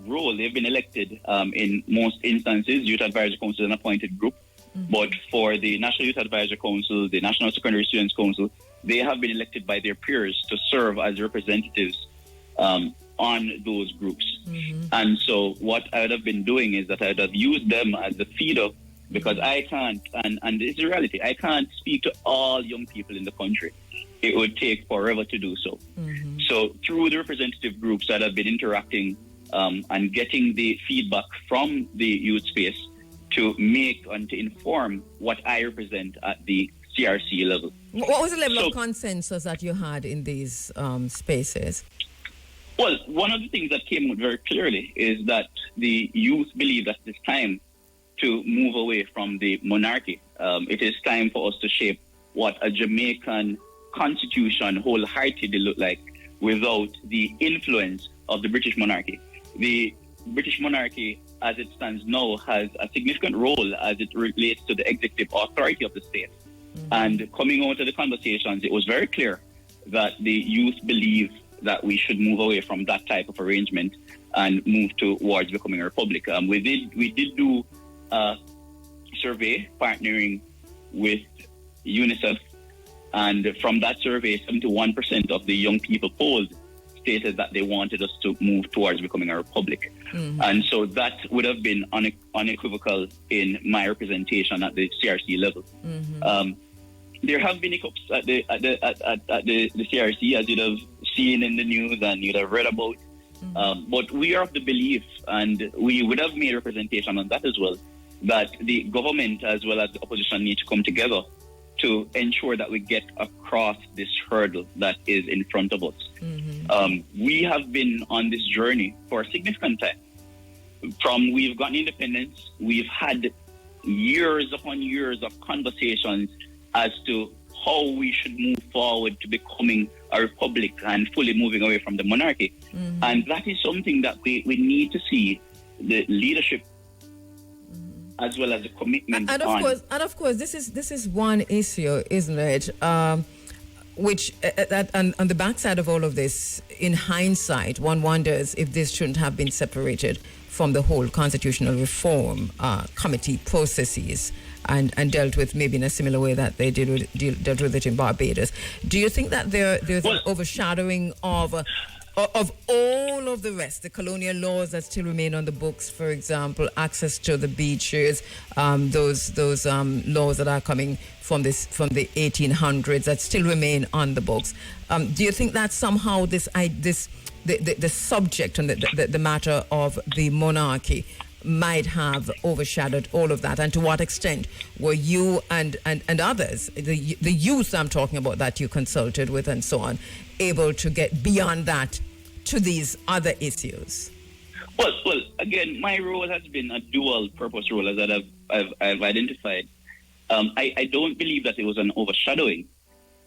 role. They've been elected in most instances. Youth Advisory Council is an appointed group. But for the National Youth Advisory Council, the National Secondary Students Council, they have been elected by their peers to serve as representatives on those groups. And so what I would have been doing is that I would have used them as the feeder because I can't, and this is the reality, I can't speak to all young people in the country. It would take forever to do so. So through the representative groups that have been interacting and getting the feedback from the youth space to make and to inform what I represent at the CRC level. What was the level of consensus that you had in these spaces? Well, one of the things that came out very clearly is that the youth believe that it's time to move away from the monarchy. It is time for us to shape what a Jamaican constitution wholeheartedly look like without the influence of the British monarchy. The British monarchy, as it stands now, has a significant role as it relates to the executive authority of the state. And coming out of the conversations, it was very clear that the youth believe that we should move away from that type of arrangement and move towards becoming a republic. We did do a survey partnering with UNICEF, and from that survey, 71% of the young people polled stated that they wanted us to move towards becoming a republic. And so that would have been unequivocal in my representation at the CRC level. There have been hiccups at the CRC, as you'd have seen in the news and you'd have read about. But we are of the belief, and we would have made representation on that as well, that the government as well as the opposition need to come together to ensure that we get across this hurdle that is in front of us. We have been on this journey for a significant time. From we've gotten independence, we've had years upon years of conversations as to how we should move forward to becoming a republic and fully moving away from the monarchy. And that is something that we need to see the leadership as well as the commitment. And of course, this is one issue, isn't it? Which on the backside of all of this, in hindsight, one wonders if this shouldn't have been separated from the whole constitutional reform committee processes and dealt with maybe in a similar way that they dealt with it in Barbados. Do you think that there's an overshadowing of all of the rest, the colonial laws that still remain on the books, for example, access to the beaches, those laws that are coming from the 1800s that still remain on the books? Do you think that somehow the subject and the matter of the monarchy might have overshadowed all of that? And to what extent were you and others, the youth I'm talking about that you consulted with and so on, able to get beyond that to these other issues? Well, again, my role has been a dual purpose role, as I've identified. I don't believe that it was an overshadowing.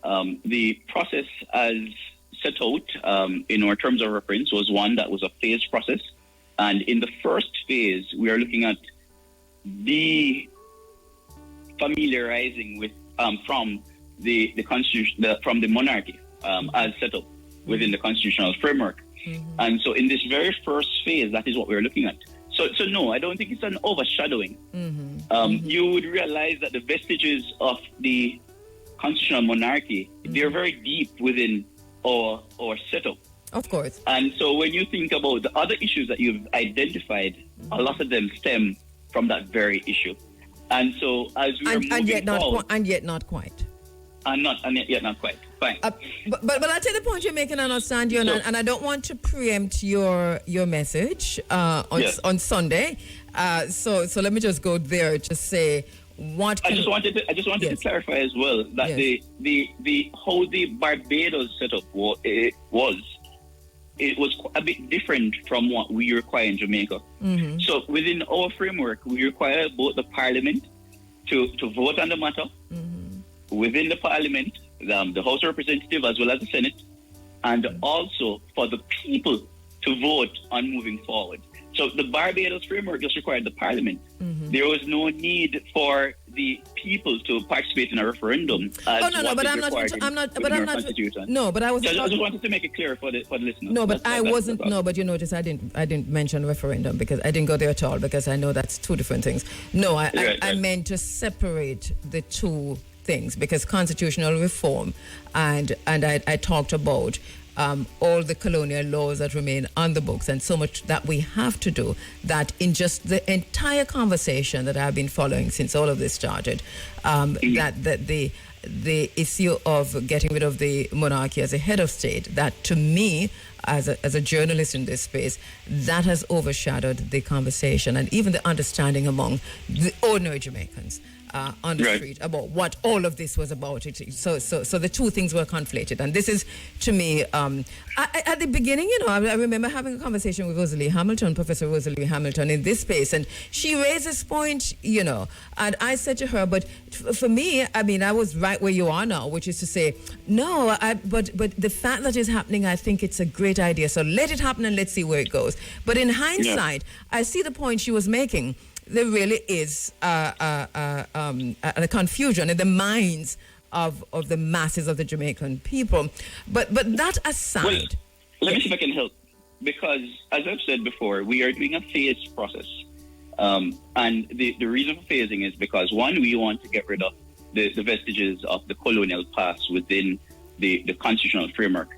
The process as set out in our terms of reference was one that was a phased process. And in the first phase, we are looking at familiarizing with from the constitution, from the monarchy as set up within the constitutional framework. And so in this very first phase, that is what we're looking at. So no, I don't think it's an overshadowing. You would realize that the vestiges of the constitutional monarchy, they're very deep within our setup. Of course. And so when you think about the other issues that you've identified, a lot of them stem from that very issue. And so as we are moving forward... And yet not quite. And yet not quite. Fine. But I take the point you're making, I understand you, and I don't want to preempt your message on Sunday. So let me just go there to say what. I just wanted to clarify as well that the how the Barbados setup was a bit different from what we require in Jamaica. So within our framework, we require both the Parliament to vote on the matter. Within the Parliament, the House of Representatives as well as the Senate, and also for the people to vote on moving forward. So the Barbados framework just required the Parliament. There was no need for the people to participate in a referendum. I just wanted to make it clear for the listeners. No, but No, but you notice I didn't mention referendum because I didn't go there at all because I know that's two different things. No, I meant to separate the two things because constitutional reform and I talked about all the colonial laws that remain on the books, and so much that we have to do, that in just the entire conversation that I've been following since all of this started, that the issue of getting rid of the monarchy as a head of state, that to me, as a journalist in this space, that has overshadowed the conversation and even the understanding among the ordinary Jamaicans on the street about what all of this was about. So the two things were conflated, and this is, to me, at the beginning, I remember having a conversation with Professor Rosalie Hamilton in this space, and she raised this point, and I said to her, but for me, I mean, I was right where you are now, which is to say, no, but the fact that it's happening, I think it's a great idea, so let it happen and let's see where it goes. But in hindsight, I see the point she was making. There really is a confusion in the minds of the masses of the Jamaican people. But that aside... Well, let me see if I can help. Because, as I've said before, we are doing a phased process. And the reason for phasing is because, one, we want to get rid of the vestiges of the colonial past within the constitutional framework.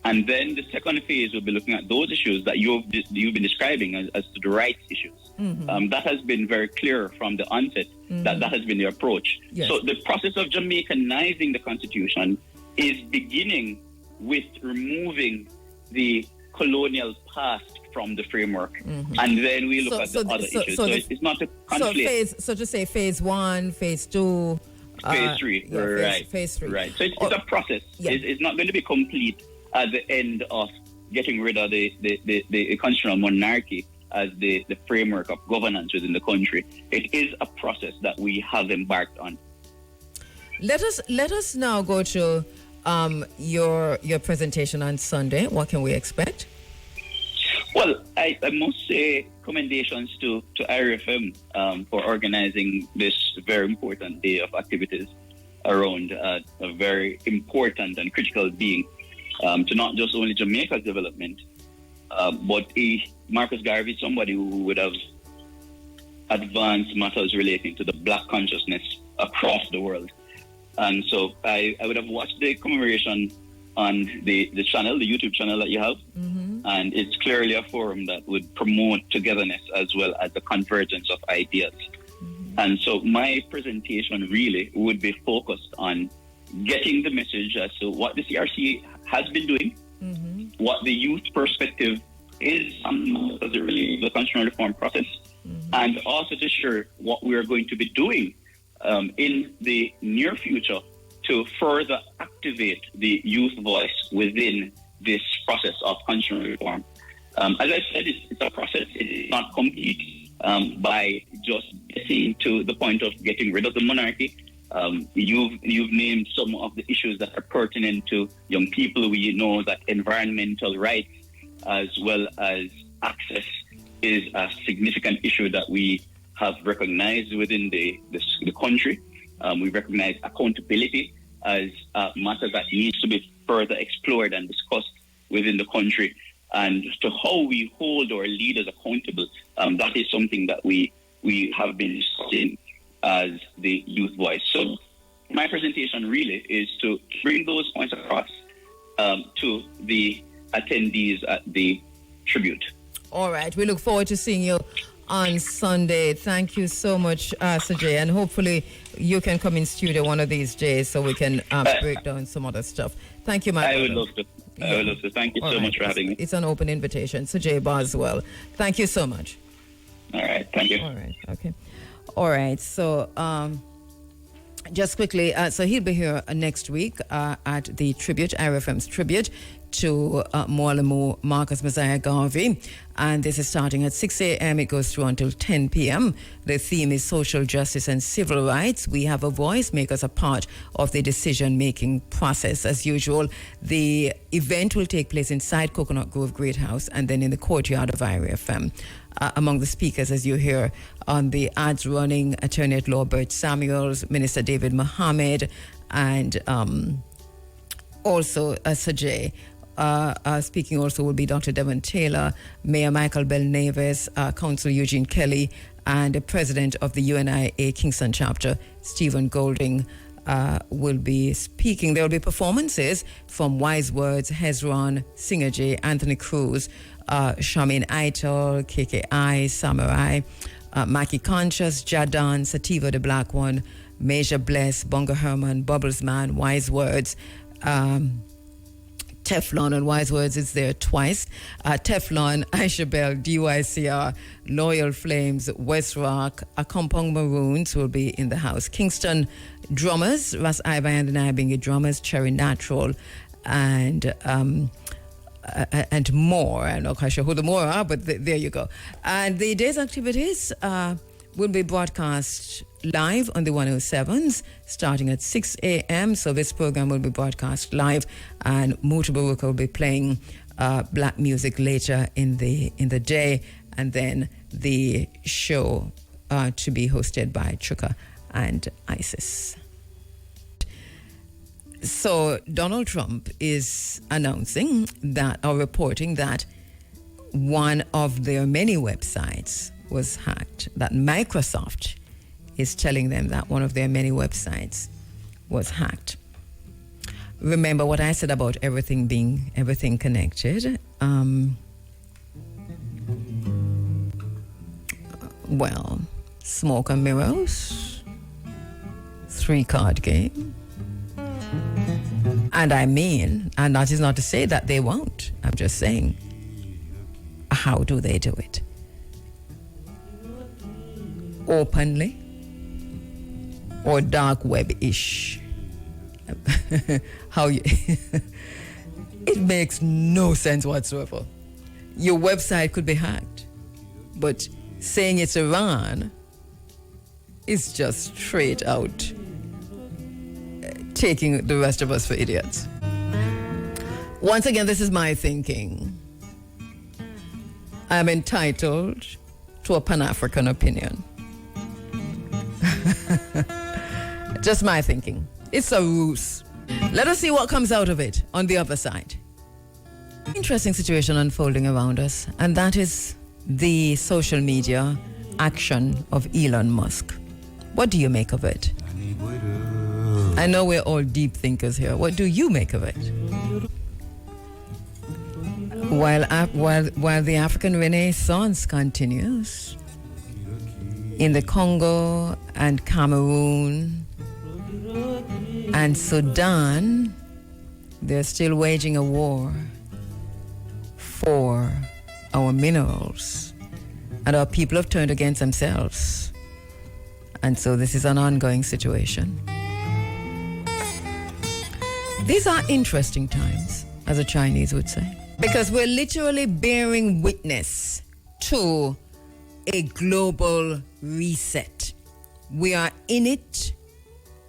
And then the second phase will be looking at those issues that you've been describing as to the rights issues. Mm-hmm. That has been very clear from the onset that has been the approach. Yes. So the process of Jamaicanizing the Constitution is beginning with removing the colonial past from the framework. Mm-hmm. And then we look at the other issues. So it's not a conflict. So to say phase 1, phase 2... Phase 3, right. Phase 3. Right. So it's a process. Yeah. It's not going to be complete at the end of getting rid of the constitutional monarchy as the framework of governance within the country. It is a process that we have embarked on. Let us now go to your presentation on Sunday. What can we expect? Well, I must say commendations to IRFM for organizing this very important day of activities around a very important and critical being to not just only Jamaica's development, but Marcus Garvey, somebody who would have advanced matters relating to the black consciousness across the world. And so I would have watched the commemoration on the channel, the YouTube channel that you have. Mm-hmm. And it's clearly a forum that would promote togetherness as well as the convergence of ideas. Mm-hmm. And so my presentation really would be focused on getting the message as to what the CRC has been doing, mm-hmm. what the youth perspective is as it relates to the constitutional reform process, mm-hmm. and also to share what we are going to be doing in the near future to further activate the youth voice within this process of constitutional reform. As I said, it's a process. It's not complete by just getting to the point of getting rid of the monarchy. You've named some of the issues that are pertinent to young people. We know that environmental rights as well as access is a significant issue that we have recognized within the country. We recognize accountability as a matter that needs to be further explored and discussed within the country. And to how we hold our leaders accountable, that is something that we have been discussing as the youth voice. So my presentation really is to bring those points across to the attendees at the tribute. All right. We look forward to seeing you on Sunday. Thank you so much, Sajay, and hopefully you can come in studio one of these days so we can break down some other stuff. Thank you, my brother. I would love to. I would love to. Thank you so much for having me. It's an open invitation. Sajay Boswell. Thank you so much. All right. Thank you. All right. Okay. All right. So just quickly, so he'll be here next week at the tribute, IRFM's tribute to Mwalimu Marcus Messiah Garvey. And this is starting at 6 a.m. It goes through until 10 p.m. The theme is social justice and civil rights. We have a voice, make us a part of the decision-making process. As usual, the event will take place inside Coconut Grove Great House and then in the courtyard of IRFM. Among the speakers, as you hear on the ads running, Attorney at Law Bert Samuels, Minister David Mohammed, and also Sajay. Speaking also will be Dr. Devon Taylor, Mayor Michael Bell Neves, Councillor Eugene Kelly, and the President of the UNIA Kingston chapter, Stephen Golding. will be speaking. There will be performances from Wise Words, Hezron, Singer J, Anthony Cruz, Shamin Aitel, KKI, Samurai, Maki Conscious, Jadan, Sativa the Black One, Major Bless, Bongo Herman, Bubbles Man, Wise Words, Teflon and Wise Words is there twice. Teflon, Aisha Bell, DYCR, Loyal Flames, West Rock, Akampong Maroons will be in the house. Kingston Drummers, Ras Ivan and Ibingi Drummers, Cherry Natural, and more. I'm not quite sure who the more are, but there you go. And the day's activities will be broadcast live on the 107s starting at 6 a.m. So this program will be broadcast live, and Mutabaruka will be playing black music later in the day, and then the show to be hosted by Chuka and Isis. So Donald Trump is announcing that, or reporting that, one of their many websites was hacked, that Microsoft is telling them that one of their many websites was hacked. Remember what I said about everything connected. Well, smoke and mirrors, 3-card game. And and that is not to say that they won't. I'm just saying, how do they do it? Openly or dark web-ish? How you it makes no sense whatsoever. Your website could be hacked, but saying it's Iran is just straight out taking the rest of us for idiots. Once again, this is my thinking. I'm entitled to a Pan-African opinion. Just my thinking. It's a ruse. Let us see what comes out of it on the other side. Interesting situation unfolding around us, and that is the social media action of Elon Musk. What do you make of it? I know we're all deep thinkers here. What do you make of it? While the African Renaissance continues, in the Congo and Cameroon and Sudan, they're still waging a war for our minerals, and our people have turned against themselves. And so this is an ongoing situation. These are interesting times, as a Chinese would say, because we're literally bearing witness to a global reset. We are in it.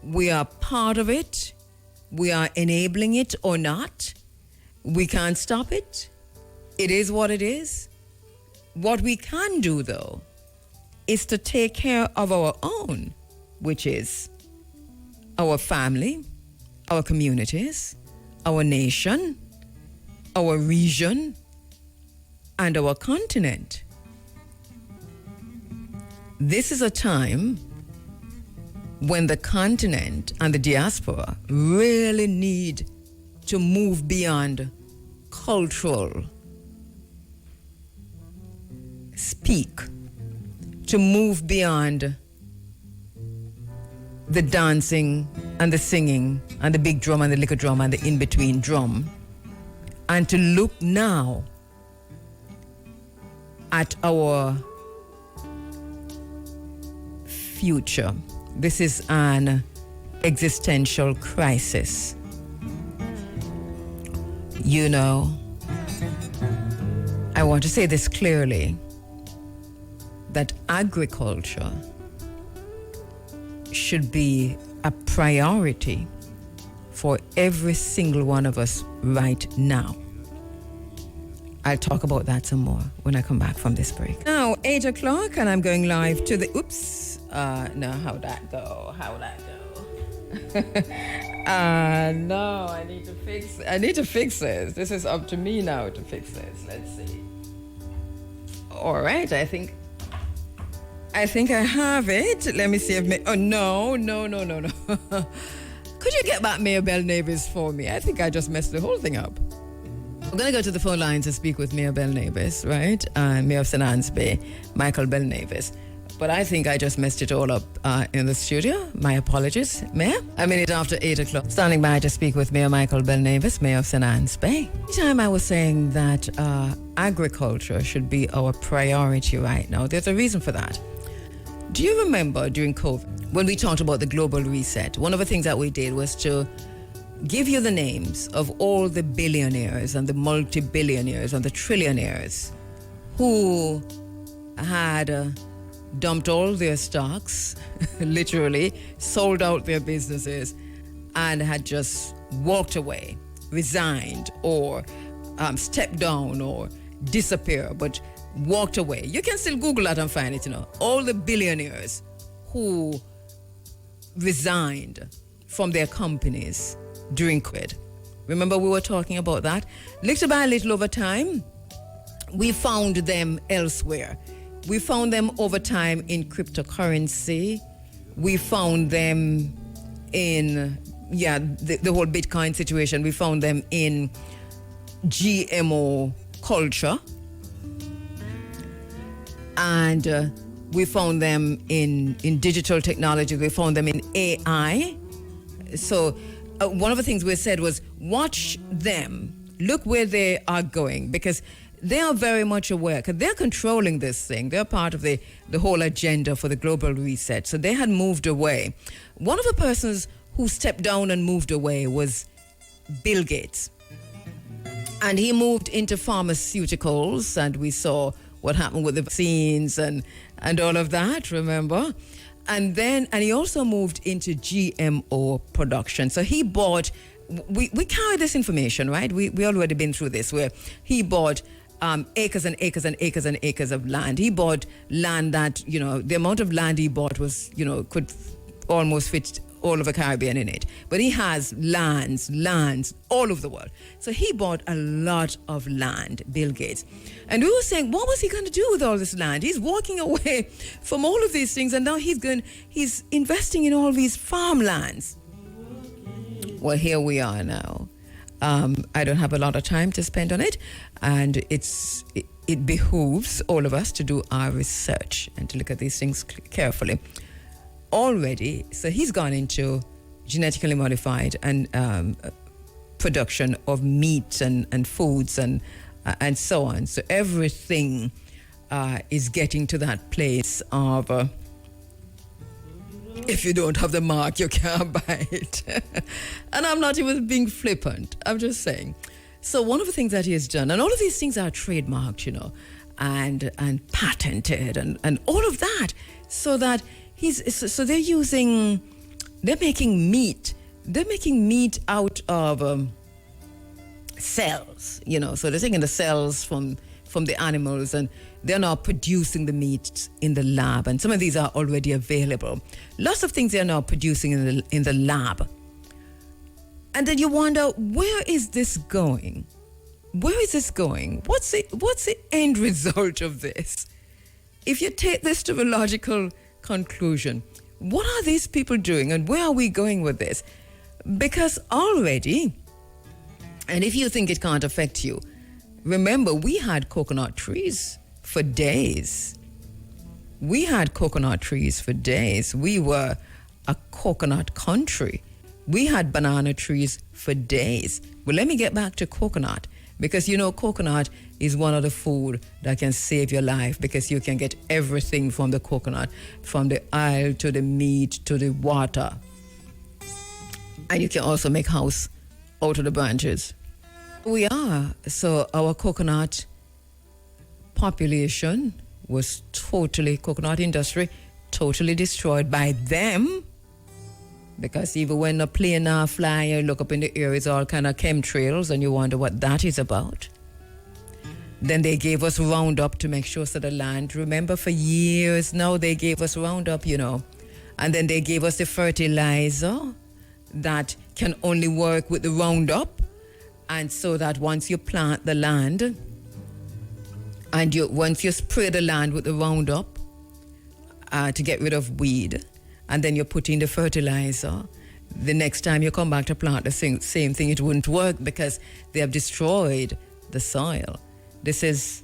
We are part of it. We are enabling it or not. We can't stop it. It is what it is. What we can do, though, is to take care of our own, which is our family, our communities, our nation, our region, and our continent. This is a time when the continent and the diaspora really need to move beyond cultural speak, to move beyond the dancing and the singing and the big drum and the little drum and the in-between drum, and to look now at our future. This is an existential crisis. You know, I want to say this clearly, that agriculture should be a priority for every single one of us right now. I'll talk about that some more when I come back from this break. Now, 8 o'clock, and I'm going live to the... no, how'd that go? No, I need to fix this. This is up to me now to fix this. Let's see. All right, I think I have it. Let me see if... oh, no. Could you get back Mayor Bell Navis for me? I think I just messed the whole thing up. We're going to go to the phone line to speak with Mayor Bell Navis, right? Mayor of St. Anne's Bay, Michael Bell Navis. But I think I just messed it all up in the studio. My apologies, Mayor. A minute after 8 o'clock. Standing by to speak with Mayor Michael Bell Navis, Mayor of St. Anne's Bay. Time I was saying that agriculture should be our priority right now. There's a reason for that. Do you remember during COVID, when we talked about the global reset, one of the things that we did was to give you the names of all the billionaires and the multi-billionaires and the trillionaires who had dumped all their stocks, literally, sold out their businesses, and had just walked away, resigned, or stepped down, or disappeared, but walked away. You can still Google that and find it, All the billionaires who resigned from their companies during COVID. Remember we were talking about that? Little by little over time, we found them elsewhere. We found them over time in cryptocurrency. We found them in, the whole Bitcoin situation. We found them in GMO culture. And we found them in digital technology. We found them in AI. So one of the things we said was, watch them. Look where they are going, because they are very much aware, because they're controlling this thing. They're part of the whole agenda for the global reset. So they had moved away. One of the persons who stepped down and moved away was Bill Gates. And he moved into pharmaceuticals, and we saw what happened with the vaccines and all of that, remember? And he also moved into GMO production. So he bought, we carry this information, right? We already been through this, where he bought acres and acres and acres and acres of land. He bought land that, the amount of land he bought was, could almost fit all of the Caribbean in it. But he has lands all over the world. So he bought a lot of land, Bill Gates. And we were saying, what was he going to do with all this land? He's walking away from all of these things, and now he's investing in all these farmlands. Well, here we are now. I don't have a lot of time to spend on it, and it behooves all of us to do our research and to look at these things carefully. Already, so he's gone into genetically modified and production of meat and foods and so on. So everything is getting to that place of if you don't have the mark, you can't buy it. And I'm not even being flippant. I'm just saying. So one of the things that he has done, and all of these things are trademarked, and patented and all of that, so that they're making meat. They're making meat out of cells, So they're taking the cells from the animals, and they're now producing the meat in the lab. And some of these are already available. Lots of things they're now producing in the lab. And then you wonder, where is this going? Where is this going? What's the end result of this? If you take this to a logical conclusion, what are these people doing, and where are we going with this? Because already, and if you think it can't affect you, remember, we had coconut trees for days. We had coconut trees for days. We were a coconut country. We had banana trees for days. But let me get back to coconut, because coconut is one of the food that can save your life, because you can get everything from the coconut, from the oil to the meat to the water. And you can also make house out of the branches. We are. So our coconut population was coconut industry totally destroyed by them. Because even when a plane fly, you look up in the air, it's all kind of chemtrails, and you wonder what that is about. Then they gave us Roundup to make sure so the land, remember, for years now they gave us Roundup, and then they gave us the fertilizer that can only work with the Roundup, and so that once you plant the land and once you spray the land with the Roundup to get rid of weed, and then you put in the fertilizer, the next time you come back to plant the same thing, it wouldn't work because they have destroyed the soil. This is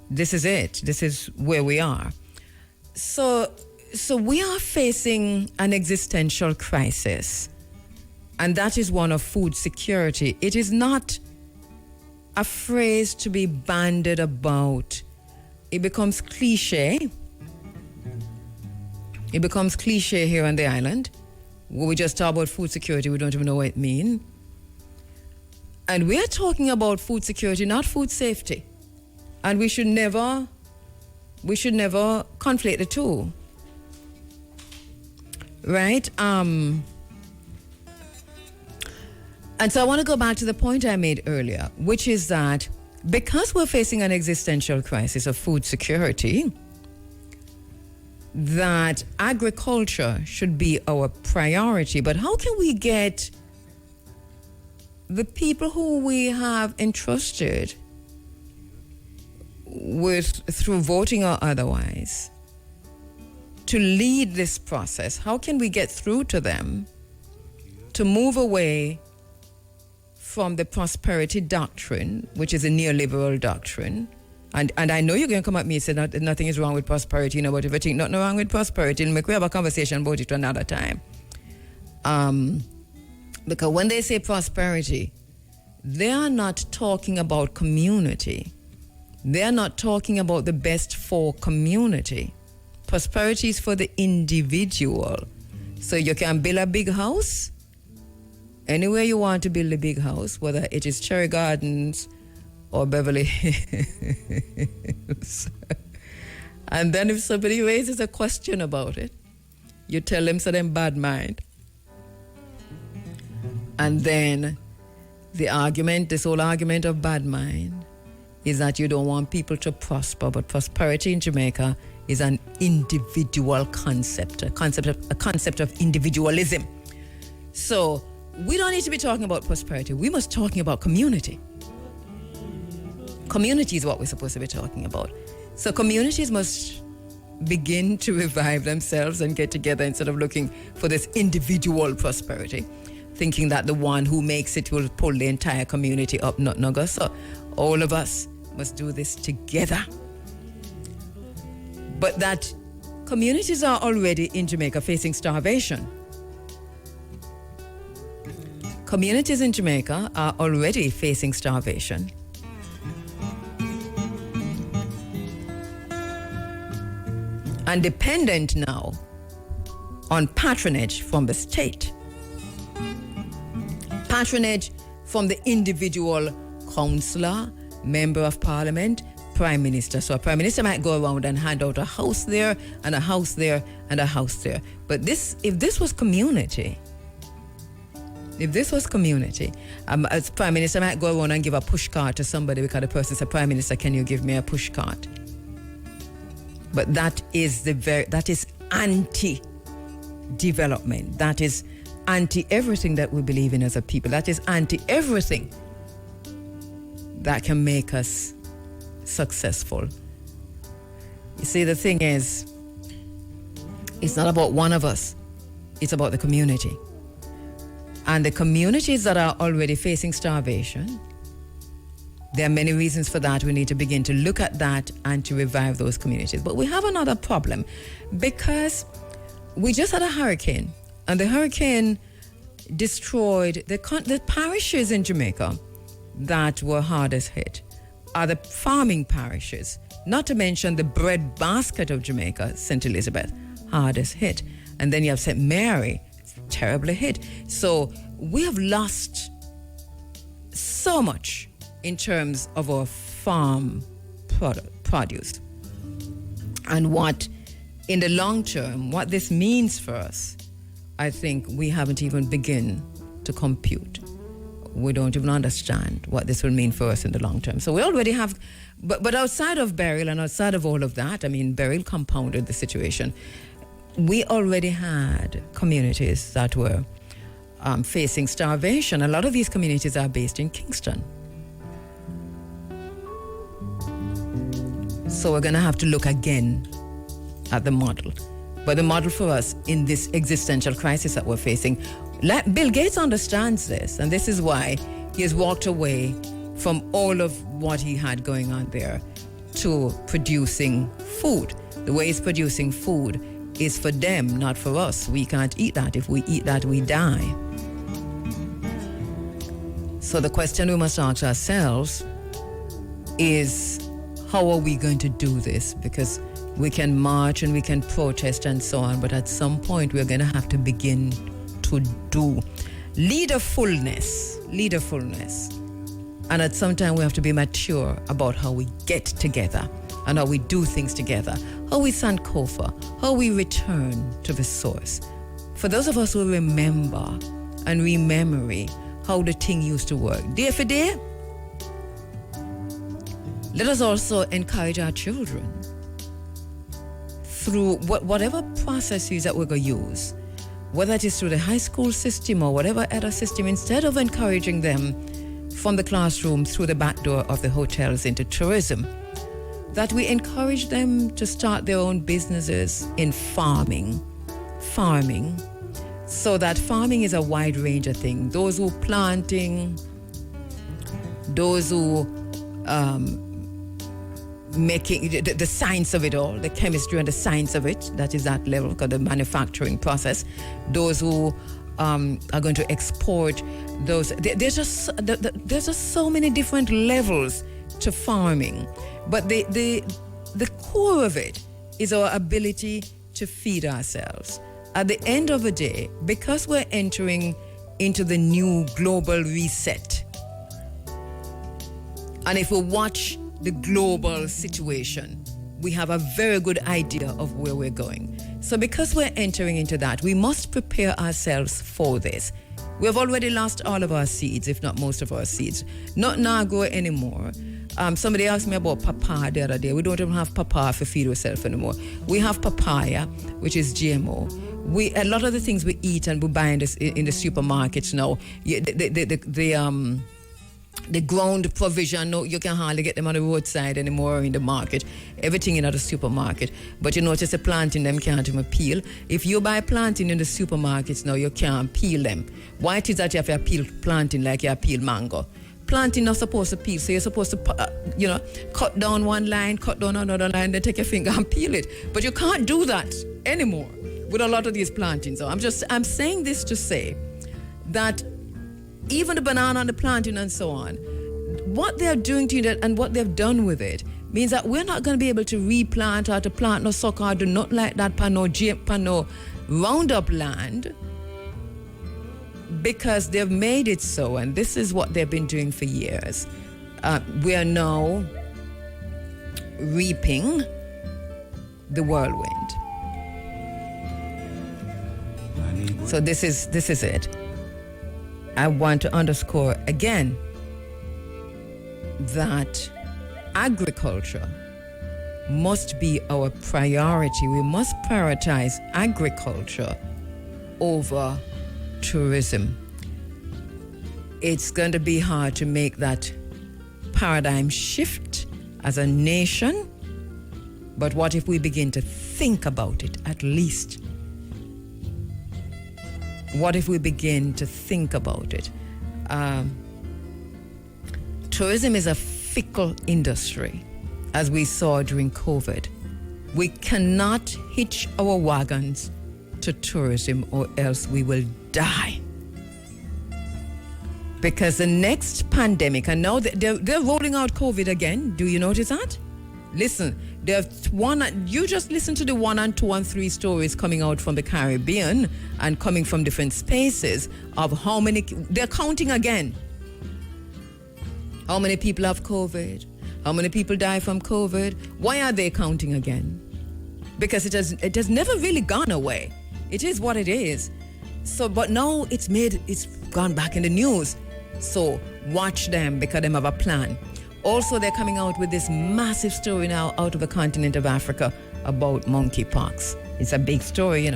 it. This is where we are. So we are facing an existential crisis, and that is one of food security. It is not a phrase to be bandied about. It becomes cliche. It becomes cliche here on the island. When we just talk about food security, we don't even know what it means. And we're talking about food security, not food safety. And we should never conflate the two. Right? And so I want to go back to the point I made earlier, which is that because we're facing an existential crisis of food security, that agriculture should be our priority. But how can we get the people who we have entrusted with, through voting or otherwise, to lead this process? How can we get through to them to move away from the prosperity doctrine, which is a neoliberal doctrine? And I know you're going to come at me and say that nothing is wrong with prosperity, but if you think nothing wrong with prosperity, then we have a conversation about it another time. Because when they say prosperity, they are not talking about community. They are not talking about the best for community. Prosperity is for the individual. So you can build a big house anywhere you want to build a big house, whether it is Cherry Gardens or Beverly Hills. And then if somebody raises a question about it, you tell them so them bad mind. And then this whole argument of bad mind is that you don't want people to prosper, but prosperity in Jamaica is an individual concept, a concept of individualism. So we don't need to be talking about prosperity. We must be talking about community. Community is what we're supposed to be talking about. So communities must begin to revive themselves and get together instead of looking for this individual prosperity, thinking that the one who makes it will pull the entire community up. Not no. So all of us must do this together. But that communities are already in Jamaica facing starvation. Communities in Jamaica are already facing starvation. And dependent now on patronage from the state. Patronage from the individual councillor, member of parliament, prime minister. So a prime minister might go around and hand out a house there and a house there and a house there. But if this was community, a prime minister might go around and give a push card to somebody because the person said, Prime Minister, can you give me a push card? But that is anti-development. That is anti-everything that we believe in as a people. That is anti-everything that can make us successful. You see, the thing is, it's not about one of us. It's about the community. And the communities that are already facing starvation, there are many reasons for that. We need to begin to look at that and to revive those communities. But we have another problem because we just had a hurricane, and the hurricane destroyed the parishes in Jamaica that were hardest hit are the farming parishes, not to mention the breadbasket of Jamaica, St. Elizabeth, hardest hit. And then you have St. Mary, terribly hit. So we have lost so much in terms of our farm produce. And what, in the long term, what this means for us, I think we haven't even begun to compute. We don't even understand what this will mean for us in the long term. So we already have, but outside of burial and outside of all of that, I mean, burial compounded the situation. We already had communities that were facing starvation. A lot of these communities are based in Kingston. So we're going to have to look again at the model. But the model for us in this existential crisis that we're facing Bill Gates understands this, and this is why he has walked away from all of what he had going on there to producing food. The way he's producing food is for them, not for us. We can't eat that. If we eat that, we die. So the question we must ask ourselves is, how are we going to do this? Because we can march and we can protest and so on, but at some point we're going to have to begin to do leaderfulness. And at some time we have to be mature about how we get together and how we do things together, how we sankofa, how we return to the source. For those of us who remember and rememory how the thing used to work, day for day, let us also encourage our children through whatever processes that we're going to use, whether it is through the high school system or whatever other system, instead of encouraging them from the classroom through the back door of the hotels into tourism, that we encourage them to start their own businesses in farming, so that farming is a wide range of things. Those who planting, those who making the science of it all, the chemistry and the science of it, that is that level, because the manufacturing process. Those who are going to export, there's just so many different levels to farming. But the core of it is our ability to feed ourselves. At the end of the day, because we're entering into the new global reset, and if we watch the global situation, we have a very good idea of where we're going. So because we're entering into that, we must prepare ourselves for this. We have already lost all of our seeds, if not most of our seeds. Not Nago anymore. Somebody asked me about papaya the other day. We don't even have papaya for feed ourselves anymore. We have papaya, which is GMO. A lot of the things we eat and we buy in the supermarkets now, the ground provision, no, you can hardly get them on the roadside anymore or in the market. Everything in the supermarket. But you notice the planting them can't even peel. If you buy planting in the supermarkets now, you can't peel them. Why it is that you have to peel planting like you peel mango? Planting not supposed to peel, so you're supposed to, cut down one line, cut down another line, then take your finger and peel it. But you can't do that anymore with a lot of these plantings. So I'm saying this to say that even the banana and the planting and so on, what they're doing to it and what they've done with it means that we're not going to be able to replant or to plant no sucker or do not like that pano Roundup land, because they've made it so, and this is what they've been doing for years. We are now reaping the whirlwind. So this is it. I want to underscore again that agriculture must be our priority. We must prioritize agriculture over tourism. It's going to be hard to make that paradigm shift as a nation, but what if we begin to think about it at least? What if we begin to think about it? Tourism is a fickle industry, as we saw during COVID. We cannot hitch our wagons to tourism or else we will die. Because the next pandemic, and now they're rolling out COVID again. Do you notice that? Listen, you just listen to the 1 and 2 and 3 stories coming out from the Caribbean and coming from different spaces of how many, they're counting again. How many people have COVID? How many people die from COVID? Why are they counting again? Because it has never really gone away. It is what it is. So, but now it's gone back in the news. So watch them, because they have a plan. Also, they're coming out with this massive story now out of the continent of Africa about monkeypox. It's a big story,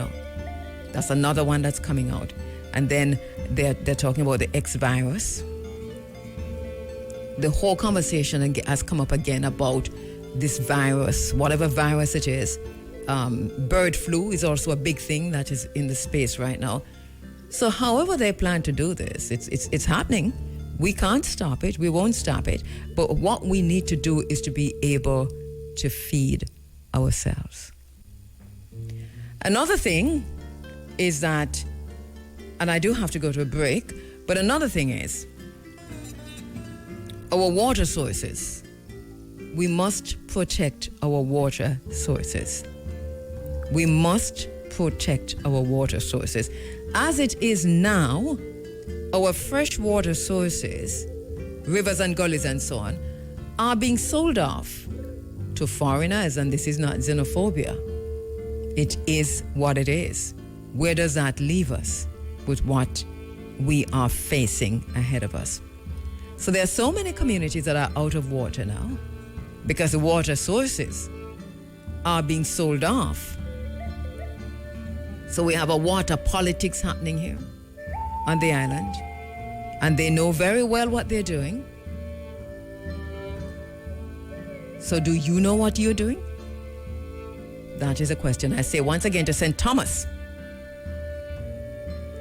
That's another one that's coming out. And then they're talking about the X virus. The whole conversation has come up again about this virus, whatever virus it is. Bird flu is also a big thing that is in the space right now. So however they plan to do this, it's happening. We can't stop it. We won't stop it. But what we need to do is to be able to feed ourselves. Another thing is that, and I do have to go to a break, but another thing is our water sources. We must protect our water sources. We must protect our water sources. As it is now, our fresh water sources, rivers and gullies and so on, are being sold off to foreigners, and this is not xenophobia. It is what it is. Where does that leave us with what we are facing ahead of us? So there are so many communities that are out of water now because the water sources are being sold off. So we have a water politics happening here on the island, and they know very well what they're doing. So do you know what you're doing? That is a question. I say once again to St. Thomas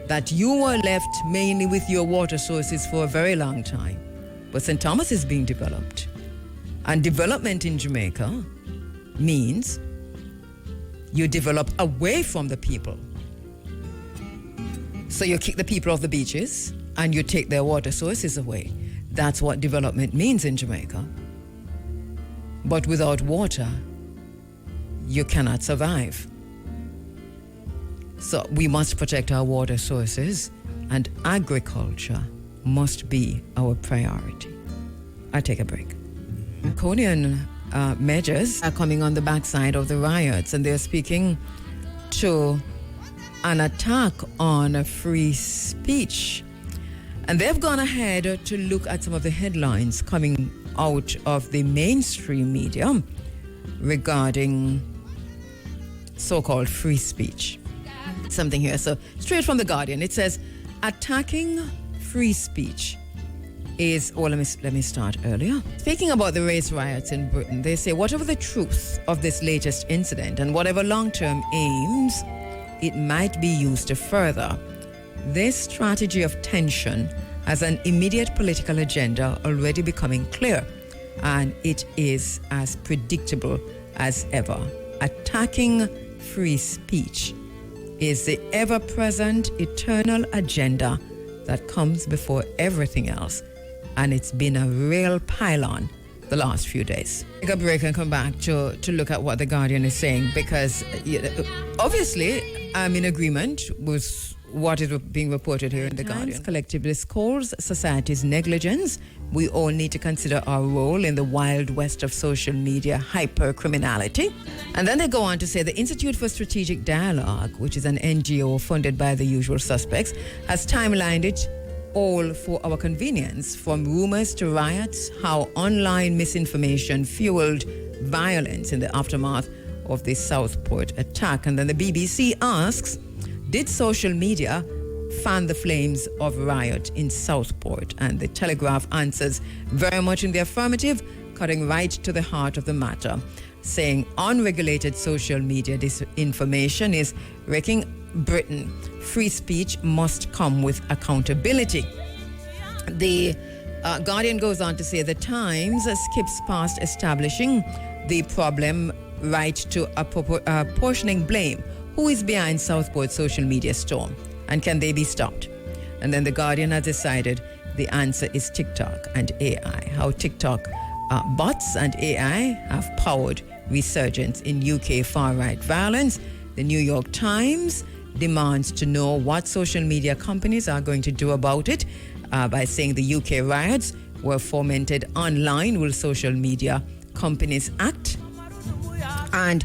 that you were left mainly with your water sources for a very long time. But St. Thomas is being developed. And development in Jamaica means you develop away from the people. So you kick the people off the beaches and you take their water sources away. That's what development means in Jamaica. But without water, you cannot survive. So we must protect our water sources, and agriculture must be our priority. I'll take a break. Draconian measures are coming on the backside of the riots, and they're speaking to an attack on free speech. And they've gone ahead to look at some of the headlines coming out of the mainstream media regarding so-called free speech. Something here. So straight from The Guardian, it says, attacking free speech is, let me start earlier. Speaking about the race riots in Britain, they say whatever the truth of this latest incident and whatever long-term aims it might be used to further, this strategy of tension has an immediate political agenda already becoming clear, and it is as predictable as ever. Attacking free speech is the ever-present, eternal agenda that comes before everything else, and it's been a real pylon the last few days. Take a break and come back to look at what The Guardian is saying, because obviously I'm in agreement with what is being reported here in The Guardian. Collectively scolds society's negligence. We all need to consider our role in the wild west of social media hyper-criminality. And then they go on to say the Institute for Strategic Dialogue, which is an NGO funded by the usual suspects, has timelined it all for our convenience, from rumors to riots, how online misinformation fueled violence in the aftermath of the Southport attack. And then the BBC asks, did social media fan the flames of riot in Southport? And the Telegraph answers very much in the affirmative, cutting right to the heart of the matter, saying unregulated social media disinformation is wrecking Britain. Free speech must come with accountability. The Guardian goes on to say the Times skips past establishing the problem right to apportioning blame. Who is behind Southport's social media storm? And can they be stopped? And then The Guardian has decided the answer is TikTok and AI. How TikTok bots and AI have powered resurgence in UK far-right violence. The New York Times demands to know what social media companies are going to do about it by saying the UK riots were fomented online. Will social media companies act? And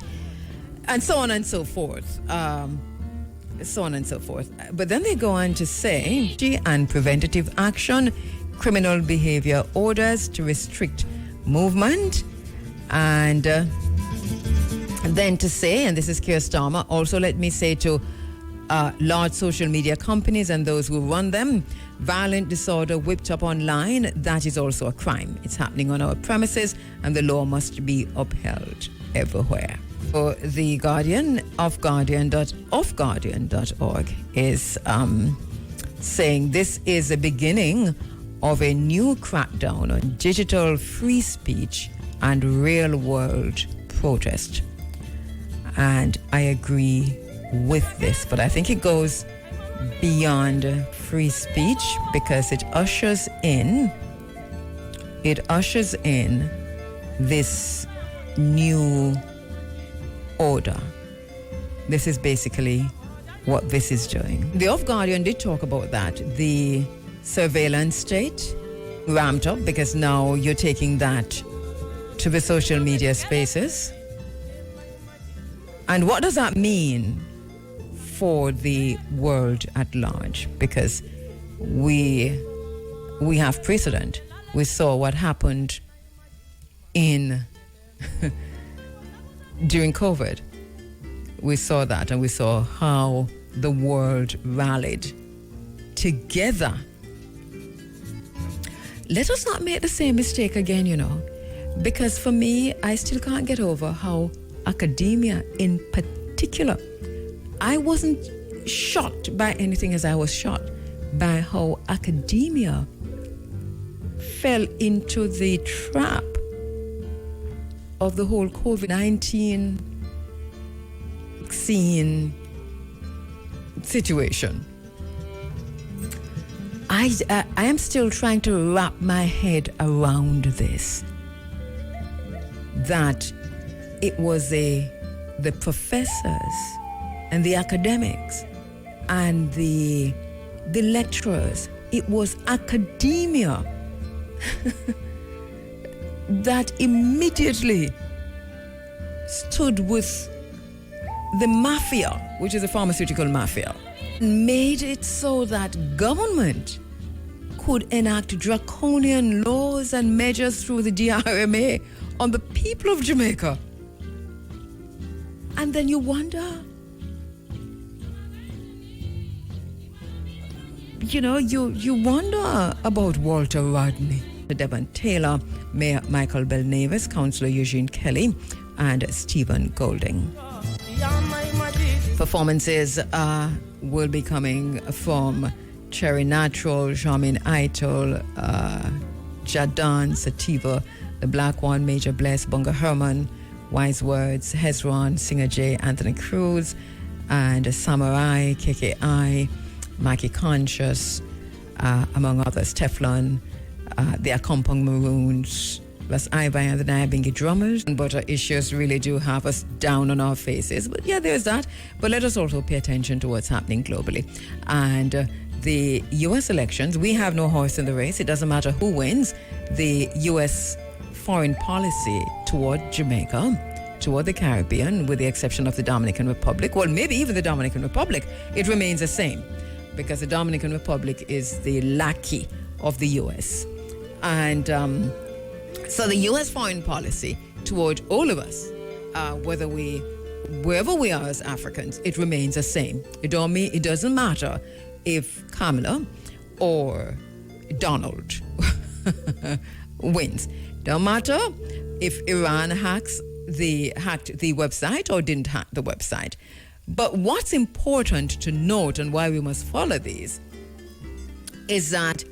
so on and so forth. So on and so forth. But then they go on to say, and preventative action, criminal behavior orders to restrict movement, and then to say, and this is Keir Starmer, also let me say to large social media companies and those who run them, violent disorder whipped up online, that is also a crime. It's happening on our premises, and the law must be upheld everywhere. For The Guardian, offguardian.org is saying this is the beginning of a new crackdown on digital free speech and real-world protest. And I agree with this, but I think it goes beyond free speech because it ushers in this new order. This is basically what this is doing. The Off Guardian did talk about that. The surveillance state ramped up because now you're taking that to the social media spaces. And what does that mean for the world at large? Because we have precedent. We saw what happened during COVID. We saw that, and we saw how the world rallied together. Let us not make the same mistake again, because for me, I still can't get over how academia in particular, I wasn't shocked by anything as I was shocked by how academia fell into the trap of the whole COVID-19 vaccine situation. I am still trying to wrap my head around this. That it was the professors and the academics and the lecturers. It was academia that immediately stood with the mafia, which is the pharmaceutical mafia, made it so that government could enact draconian laws and measures through the DRMA on the people of Jamaica. And then you wonder, you wonder about Walter Rodney, Devon Taylor, Mayor Michael Belnavis, Councillor Eugene Kelly, and Stephen Golding. Performances will be coming from Cherry Natural, Jamin Aitel, Jadan, Sativa, The Black One, Major Bless, Bunga Herman, Wise Words, Hezron, Singer J, Anthony Cruz, and Samurai, KKI, Mikey Conscious, among others, Teflon, the Akompong Maroons, Plus Ibai and the Nyabingi Drummers. But issues really do have us down on our faces. But yeah, there's that. But let us also pay attention to what's happening globally. And the U.S. elections, we have no horse in the race. It doesn't matter who wins. The U.S. foreign policy toward Jamaica, toward the Caribbean, with the exception of the Dominican Republic, well, maybe even the Dominican Republic, it remains the same because the Dominican Republic is the lackey of the U.S. And so the U.S. foreign policy toward all of us, wherever we are as Africans, it remains the same. It doesn't matter if Kamala or Donald wins. Don't matter if Iran hacked the website or didn't hack the website. But what's important to note and why we must follow these is that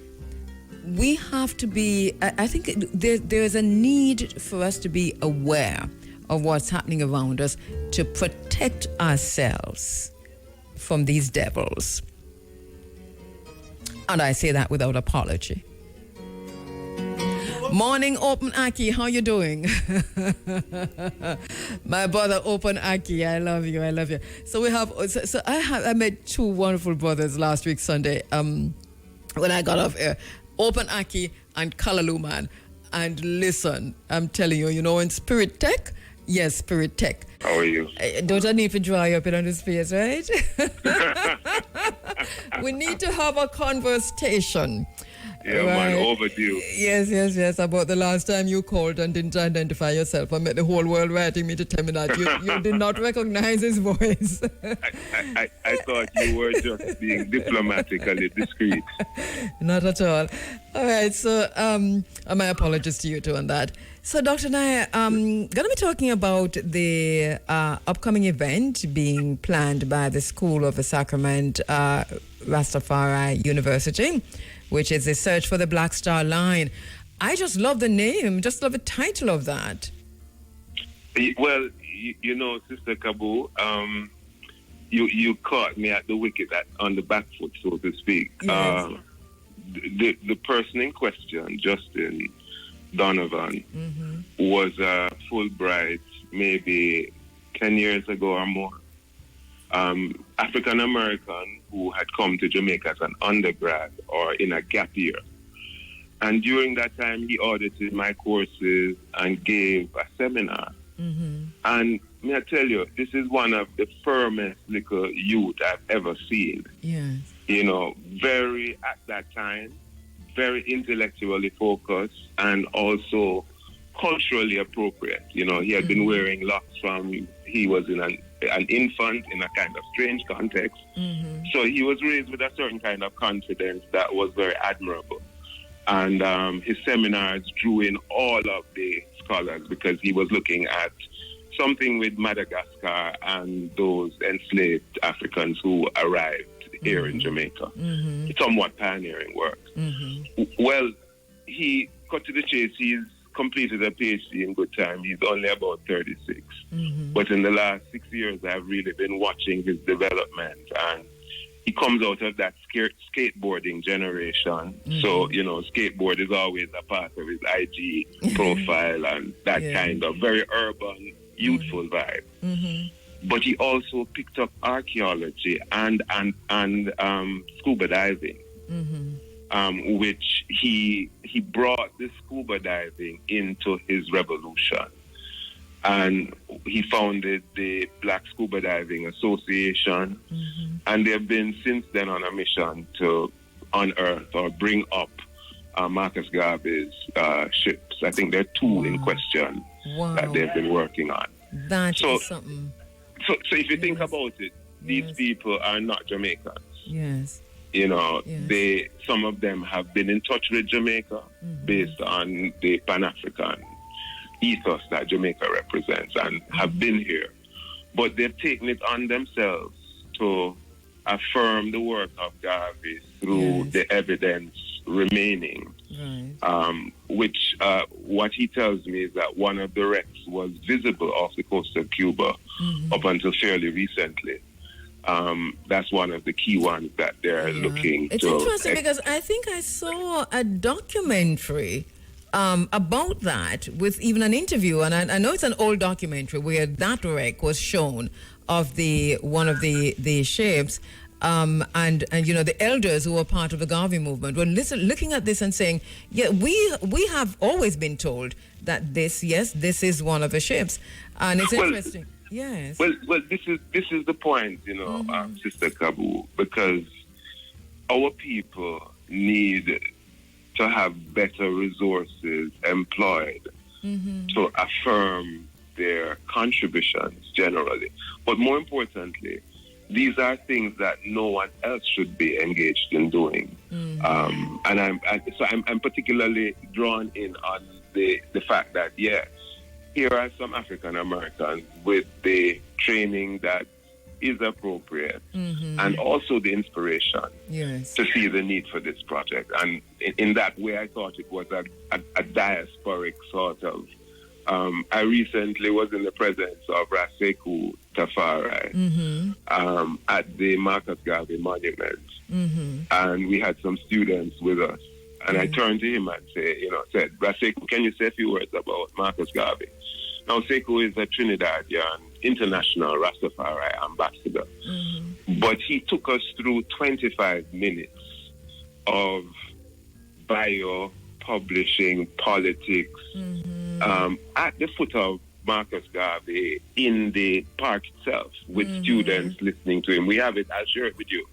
we have to be, I think there's a need for us to be aware of what's happening around us to protect ourselves from these devils. And I say that without apology. Morning, Open Aki. How you doing? My brother, Open Aki. I love you. I love you. So we have. So I met two wonderful brothers last week Sunday. When I got off air, Open Aki and Kalaloo Man. And listen, I'm telling you, in Spirit Tech. Yes, Spirit Tech. How are you? Don't I need to dry up it on his face, right? We need to have a conversation. Yeah, man, overdue. Yes. About the last time you called and didn't identify yourself and met the whole world writing me to tell me that you did not recognize his voice. I thought you were just being diplomatically discreet. Not at all. All right, so my apologies to you too on that. So, Dr. Naya, going to be talking about the upcoming event being planned by the School of the Sacrament Rastafari University, which is the Search for the Black Star Line. I just love the name, just love the title of that. Well, you know, Sister Kabu, you caught me at the wicket on the back foot, so to speak. Yes. The person in question, Justin Donovan, was a Fulbright maybe 10 years ago or more. African American who had come to Jamaica as an undergrad or in a gap year. And during that time, he audited my courses and gave a seminar. And may I tell you, this is one of the firmest little youth I've ever seen. Yes. You know, very, at that time, very intellectually focused and also culturally appropriate. You know, he had been wearing locks from, he was in an infant in a kind of strange context. So he was raised with a certain kind of confidence that was very admirable. And his seminars drew in all of the scholars because he was looking at something with Madagascar and those enslaved Africans who arrived here in Jamaica. Somewhat pioneering work. Well, he cut to the chase. He's completed a PhD in good time. He's only about 36. But in the last 6 years, I've really been watching his development. And he comes out of that skateboarding generation. So, you know, skateboard is always a part of his IG profile and that kind of very urban, youthful vibe. But he also picked up archaeology and scuba diving, which he brought the scuba diving into his revolution. And he founded the Black Scuba Diving Association. And they've been since then on a mission to unearth or bring up Marcus Garvey's ships. I think there are two in question that they've been working on. That is something. So if you think about it, these people are not Jamaicans. Yes. You know, some of them have been in touch with Jamaica based on the Pan-African ethos that Jamaica represents and have been here. But they've taken it on themselves to affirm the work of Garvey through the evidence remaining. Which what he tells me is that one of the wrecks was visible off the coast of Cuba up until fairly recently. That's one of the key ones that they're looking It's to. It's interesting because I think I saw a documentary about that with even an interview, and I know it's an old documentary where that wreck was shown of one of the ships. And you know, the elders who were part of the Garvey movement were looking at this and saying, yeah, we have always been told that this is one of the ships, and it's interesting. Yes. Well, this is the point, you know, Sister Kabu, because our people need to have better resources employed to affirm their contributions generally, but more importantly, these are things that no one else should be engaged in doing. And I'm particularly drawn in on the fact that, here are some African Americans with the training that is appropriate and also the inspiration to see the need for this project. And in that way, I thought it was a diasporic sort of. I recently was in the presence of Raseku Tafari at the Marcus Garvey Monument. And we had some students with us. And I turned to him and said, Raseku, can you say a few words about Marcus Garvey? Now, Sekou is a Trinidadian international Rastafari ambassador. But he took us through 25 minutes of bio, publishing, politics, at the foot of Marcus Garvey in the park itself with students listening to him. We have it, I'll share it with you.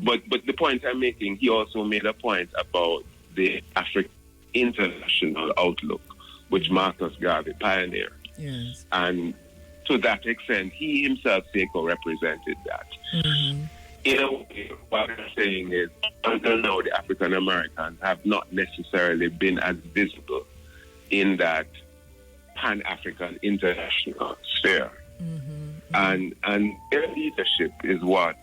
But the point I'm making, he also made a point about the African international outlook, which Marcus Garvey pioneered. Yes. And to that extent, he himself, Seiko, represented that. Mm-hmm. In a way, what I'm saying is, until now, the African Americans have not necessarily been as visible in that Pan-African international sphere. And their leadership is what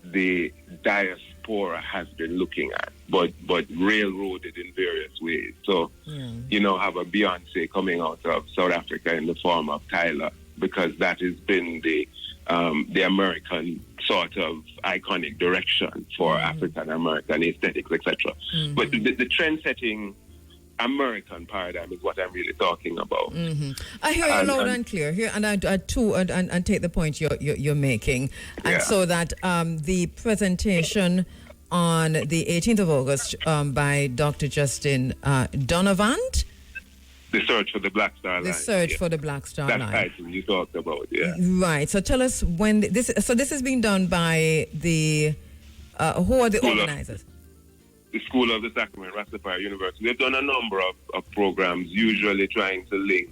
the diaspora has been looking at, but railroaded in various ways. So, you know, have a Beyonce coming out of South Africa in the form of Tyler, because that has been the American sort of iconic direction for African American aesthetics, etc. But the trend-setting American paradigm is what I'm really talking about. I hear you loud and clear here, and I too and take the point you're making, and so that the presentation on the 18th of August by Dr. Justin Donovan, The Search for the Black Star Line. The Search for the Black Star Line. That title you talked about, Right. So tell us when this. So this is being done by the who are the organizers? The School of the Sacrament, Rastafari University. They've done a number of programs, usually trying to link,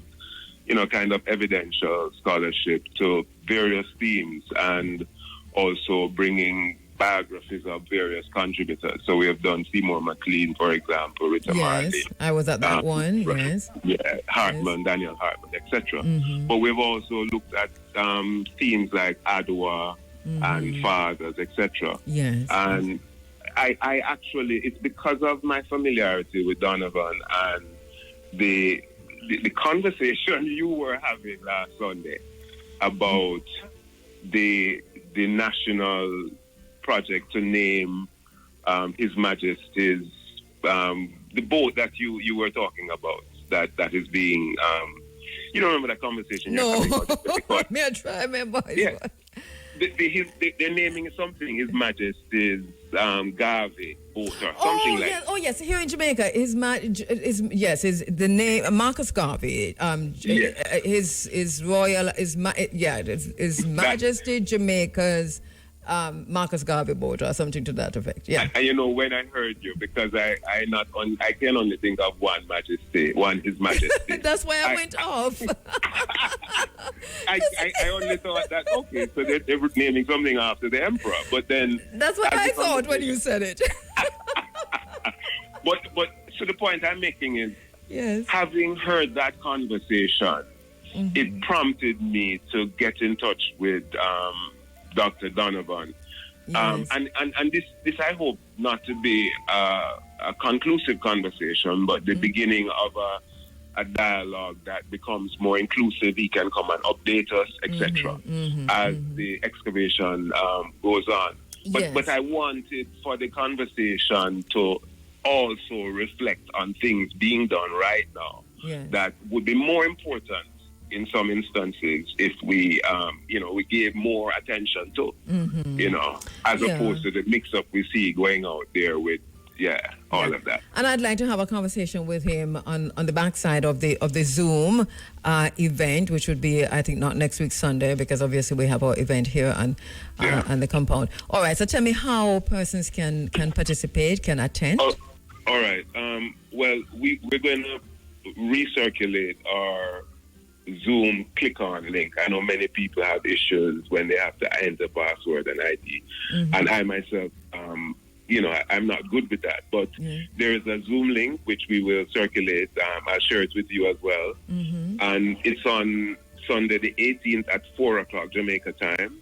you know, kind of evidential scholarship to various themes, and also bringing biographies of various contributors. So we have done Seymour McLean, for example, Rita Marley. I was at that one. Yes. Yeah, Hartman, Daniel Hartman, etc. But we've also looked at themes like Adwa and fathers, etc. Yes. And I actually, it's because of my familiarity with Donovan and the conversation you were having last Sunday about the national project to name His Majesty's, the boat that you were talking about, that is being, you don't remember that conversation? No, may I try remember? Yeah. They're naming something His Majesty's Garvey boat or something like that. Oh yes, here in Jamaica, his the name Marcus Garvey. His royal His Majesty Jamaica's Marcus Garvey boat or something to that effect. Yeah. And you know, when I heard you, because I can only think of one His Majesty. That's why I went off. I only thought that, okay, so they were naming something after the emperor, but then that's what I thought when you said it. but so the point I'm making is, having heard that conversation, it prompted me to get in touch with Dr. Donovan. And this I hope not to be a conclusive conversation, but the beginning of a dialogue that becomes more inclusive. He can come and update us, etc. As the excavation goes on. But I wanted for the conversation to also reflect on things being done right now that would be more important in some instances if we, we gave more attention to, as opposed to the mix-up we see going out there with, all of that. And I'd like to have a conversation with him on the backside of the Zoom event, which would be, I think, not next week Sunday, because obviously we have our event here on the compound. All right, so tell me how persons can participate, can attend. All right. Well, we're going to recirculate our Zoom click-on link. I know many people have issues when they have to enter password and ID, and I myself, I'm not good with that. But there is a Zoom link which we will circulate. I'll share it with you as well, and it's on Sunday the 18th at 4 o'clock Jamaica time,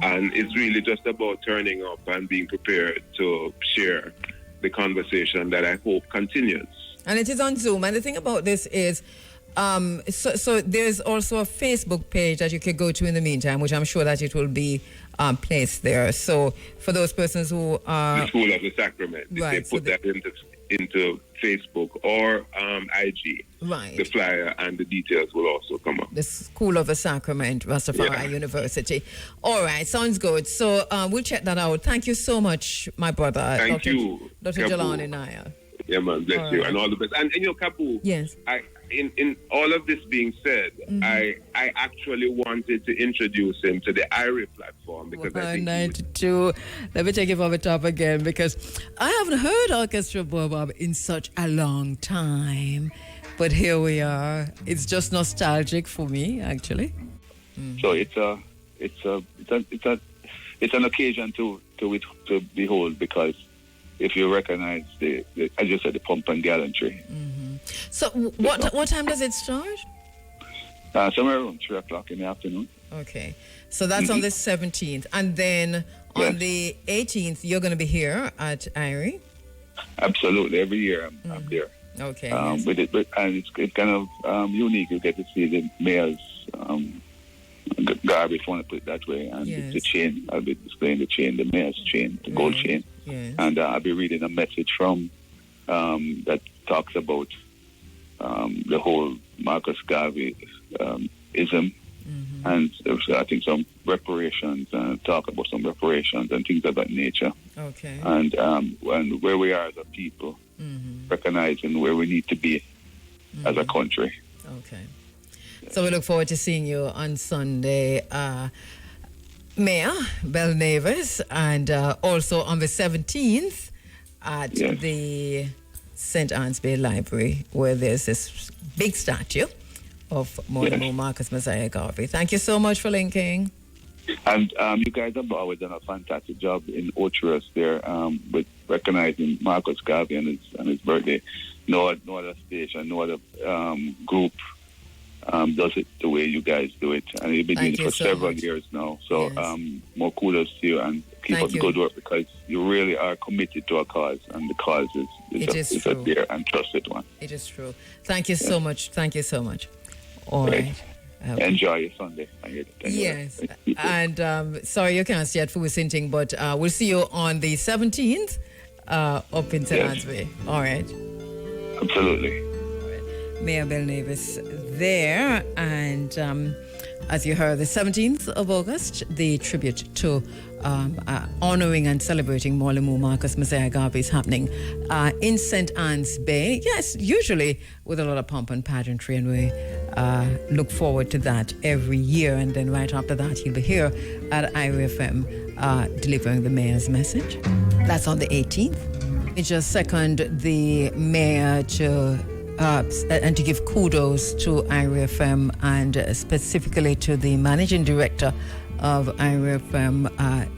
and it's really just about turning up and being prepared to share the conversation that I hope continues. And it is on Zoom. And the thing about this is, so there's also a Facebook page that you can go to in the meantime, which I'm sure that it will be placed there. So for those persons who are... The School of the Sacrament. Right, they put that into Facebook or IG. Right. The flyer and the details will also come up. The School of the Sacrament, Rastafari University. All right, sounds good. So we'll check that out. Thank you so much, my brother. Thank you. Dr. Kabu. Jelani Naya. Yeah, man, bless you, and all the best. And Kabu, yes, in all of this being said, I actually wanted to introduce him to the IRI platform because I think 92. Let me take it from the top again because I haven't heard Orchestra Bob in such a long time. But here we are. It's just nostalgic for me, actually. So it's an occasion to behold because if you recognize the as you said, the pomp and gallantry. So what time does it start? Somewhere around 3 o'clock in the afternoon. Okay. So that's on the 17th. And then on the 18th, you're going to be here at IRI? Absolutely. Every year I'm there. Okay. With it, and it's kind of unique. You get to see the mayor's garb, if you want to put it that way, and the chain. I'll be displaying the chain, the mayor's chain, the gold chain. Yes. And I'll be reading a message from that talks about the whole Marcus Garvey ism, and I think some reparations, talk about some reparations and things of that nature. Okay. And where we are as a people, recognizing where we need to be as a country. Okay. So we look forward to seeing you on Sunday, Mayor Bell Navis, and also on the 17th at the St. Anne's Bay Library, where there's this big statue of Mortimer Marcus Messiah Garvey. Thank you so much for linking. And you guys have always done a fantastic job in Ocherous there with recognizing Marcus Garvey and his birthday. No other station, no other group does it the way you guys do it. And you've been doing it for several years now. So more kudos to you and keep up the good work because you really are committed to a cause, and the cause is a dear and trusted one. It is true. Thank you so much. Thank you so much. All right. Enjoy your Sunday. Yes. And sorry you can't see at Fuwisinting, but we'll see you on the 17th up in St. Anne's Bay. All right. Absolutely. Mayor Bell Navis there. And as you heard, the 17th of August, the tribute to honoring and celebrating Mortimer Marcus Messiah Garvey is happening in St. Anne's Bay. Yes, usually with a lot of pomp and pageantry, and we look forward to that every year. And then right after that, he'll be here at IRI FM delivering the mayor's message. That's on the 18th. We just second the mayor to and to give kudos to IRI FM and specifically to the managing director of IRI FM,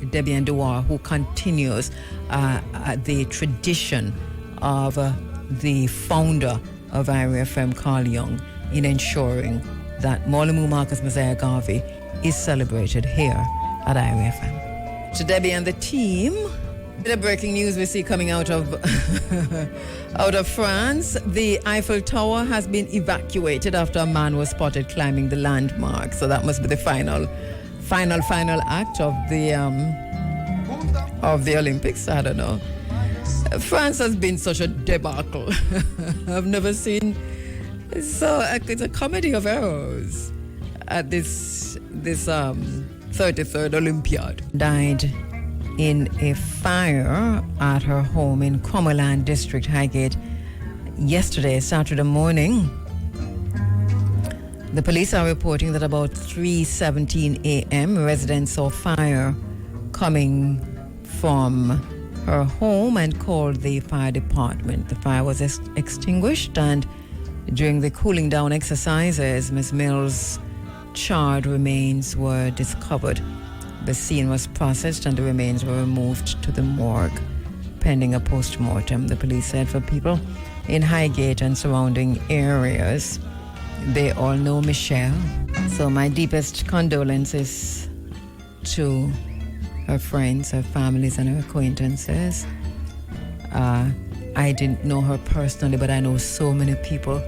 Debbie Ndewar, who continues the tradition of the founder of IRI FM, Carl Young, in ensuring that Mortimer Marcus Messiah Garvey is celebrated here at IRI FM. To Debbie and the team, the breaking news we see coming out of out of France. The Eiffel Tower has been evacuated after a man was spotted climbing the landmark. So that must be the final act of the Olympics. I don't know. France has been such a debacle. I've never seen it's a comedy of errors at this 33rd Olympiad. Died in a fire at her home in Cromwelland District, Highgate, yesterday, Saturday morning. The police are reporting that about 3:17 a.m., residents saw fire coming from her home and called the fire department. The fire was extinguished, and during the cooling down exercises, Ms. Mills' charred remains were discovered. The scene was processed and the remains were removed to the morgue, pending a post-mortem. The police said for people in Highgate and surrounding areas, they all know Michelle. So my deepest condolences to her friends, her families, and her acquaintances. I didn't know her personally, but I know so many people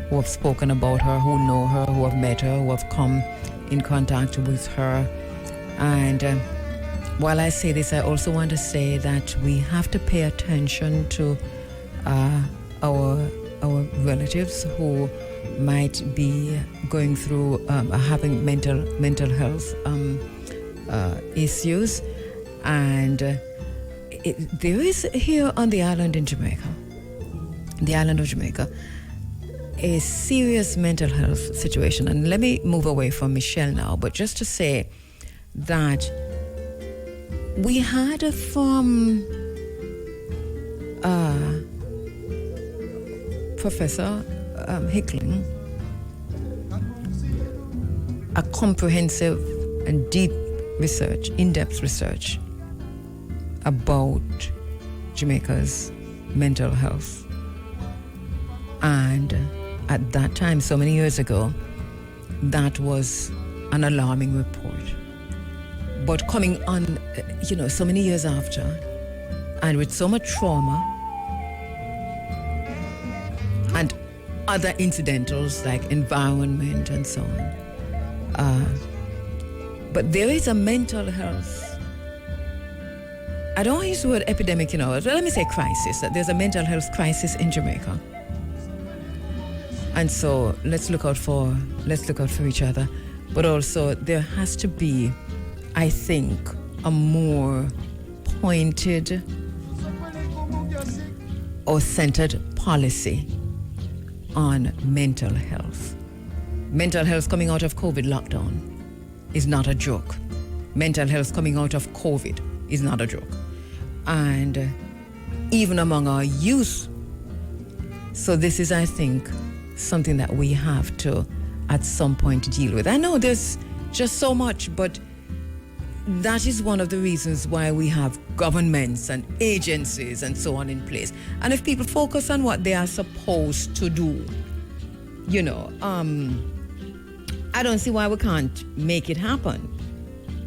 who have spoken about her, who know her, who have met her, who have come in contact with her. And while I say this, I also want to say that we have to pay attention to our relatives who might be going through having mental health issues. And there is here on the island of Jamaica, a serious mental health situation. And let me move away from Michelle now, but just to say that we had from Professor Hickling a comprehensive and deep research, in-depth research about Jamaica's mental health. And at that time, so many years ago, that was an alarming report. But coming on, so many years after, and with so much trauma and other incidentals like environment and so on. But there is a mental health, I don't want to use the word epidemic, let me say crisis, that there's a mental health crisis in Jamaica. And so let's look out for each other. But also there has to be, I think, a more pointed or centered policy on mental health. Mental health coming out of COVID lockdown is not a joke. Mental health coming out of COVID is not a joke. And even among our youth. So this is, I think, something that we have to, at some point, deal with. I know there's just so much, but that is one of the reasons why we have governments and agencies and so on in place. And if people focus on what they are supposed to do, I don't see why we can't make it happen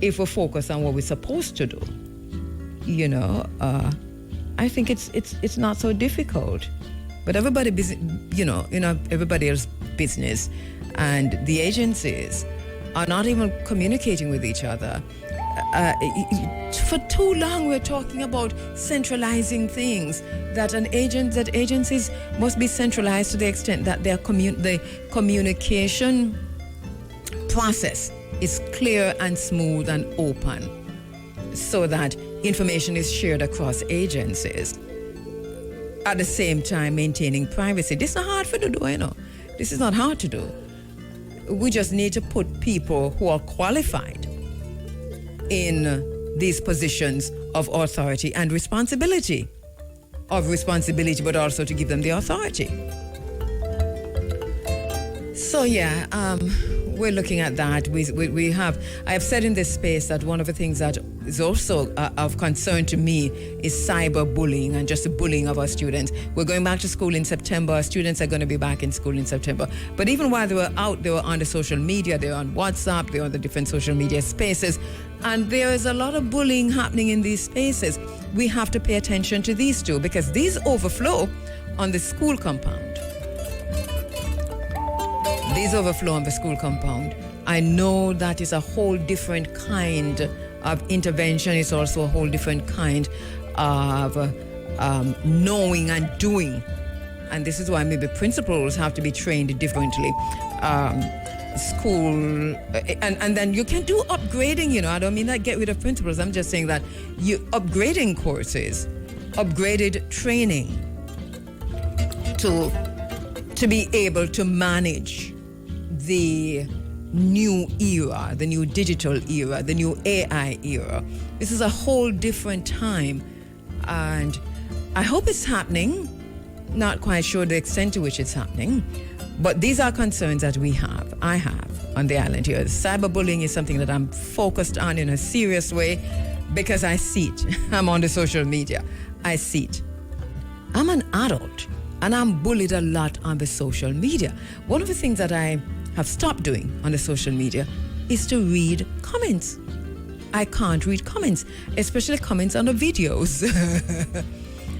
if we focus on what we're supposed to do. I think it's not so difficult. But everybody busy, everybody else's business, and the agencies are not even communicating with each other. For too long, we're talking about centralizing things. That agencies must be centralized to the extent that the communication process is clear and smooth and open, so that information is shared across agencies. At the same time, maintaining privacy. This is not hard for to do, This is not hard to do. We just need to put people who are qualified in these positions of authority and responsibility, but also to give them the authority. So we're looking at that. I have said in this space that one of the things that is also of concern to me is cyberbullying and just the bullying of our students. We're going back to school in September. Our students are going to be back in school in September. But even while they were out, they were on the social media, they were on WhatsApp, they were on the different social media spaces. And there is a lot of bullying happening in these spaces. We have to pay attention to these two, because these overflow on the school compound. These overflow on the school compound. I know that is a whole different kind of intervention. It's also a whole different kind of knowing and doing. And this is why maybe principals have to be trained differently. School, and then you can do upgrading, I don't mean that get rid of principals. I'm just saying that you upgrading courses, upgraded training to be able to manage the new era, the new digital era, the new AI era. This is a whole different time, and I hope it's happening. Not quite sure the extent to which it's happening, but these are concerns that I have on the island here. Cyberbullying is something that I'm focused on in a serious way because I see it. I'm on the social media. I see it. I'm an adult and I'm bullied a lot on the social media. One of the things that I have stopped doing on the social media is to read comments. I can't read comments, especially comments on the videos.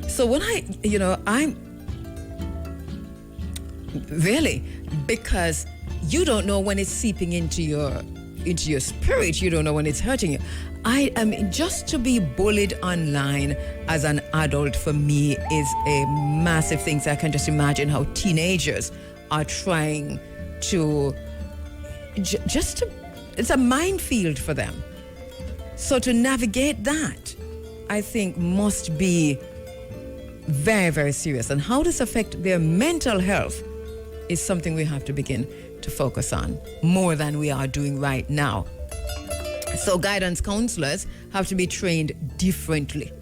So when I'm really, because you don't know when it's seeping into your spirit, you don't know when it's hurting you. Just to be bullied online as an adult for me is a massive thing. So I can just imagine how teenagers are trying to it's a minefield for them. So to navigate that, I think must be very, very serious. And how this affects their mental health is something we have to begin to focus on more than we are doing right now. So guidance counselors have to be trained differently.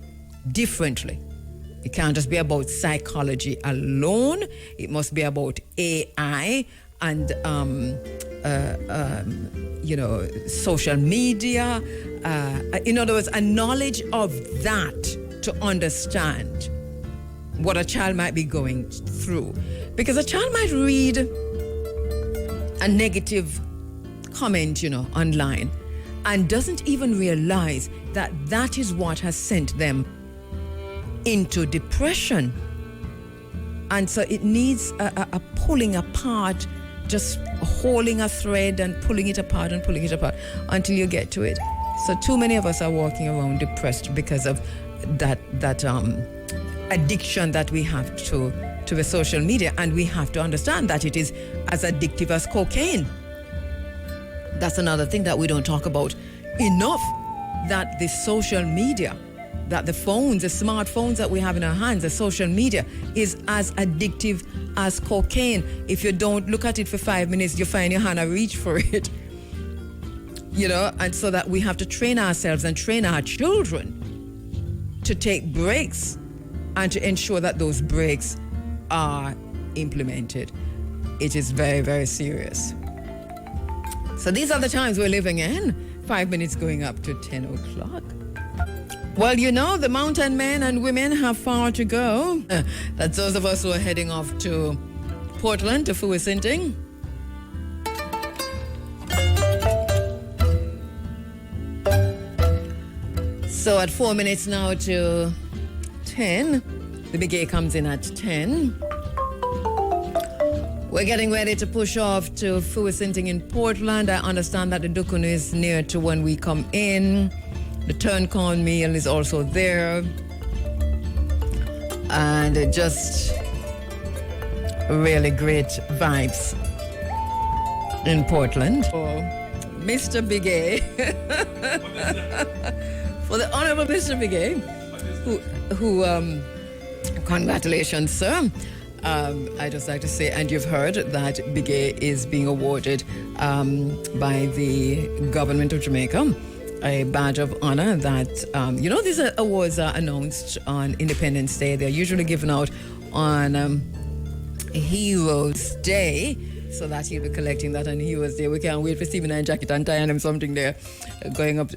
It can't just be about psychology alone. It must be about AI and social media. In other words, a knowledge of that to understand what a child might be going through. Because a child might read a negative comment, online, and doesn't even realize that that is what has sent them into depression. And so it needs a pulling apart, just holding a thread and pulling it apart until you get to it. So too many of us are walking around depressed because of that addiction that we have to the social media, and we have to understand that it is as addictive as cocaine. That's another thing that we don't talk about enough, that the social media, that the phones, the smartphones that we have in our hands, the social media is as addictive as cocaine. If you don't look at it for 5 minutes, you find your hand and reach for it. And so that we have to train ourselves and train our children to take breaks and to ensure that those breaks are implemented. It is very, very serious. So these are the times we're living in. 5 minutes going up to 10 o'clock. Well, the mountain men and women have far to go. That's those of us who are heading off to Portland, to Fuisinting. So at 4 minutes now to 10, the Reggae comes in at 10. We're getting ready to push off to Fuisinting in Portland. I understand that the Dukun is near to when we come in. The turn corn meal is also there. And just really great vibes in Portland. For Mr. Reggae. For the Honorable Mr. Reggae, who congratulations, sir. I just like to say, and you've heard that Reggae is being awarded by the government of Jamaica a badge of honor that, these awards are announced on Independence Day. They're usually given out on Heroes Day, so that he'll be collecting that on Heroes Day. We can't wait for Stephen and Jacket and tie on him something there, going up.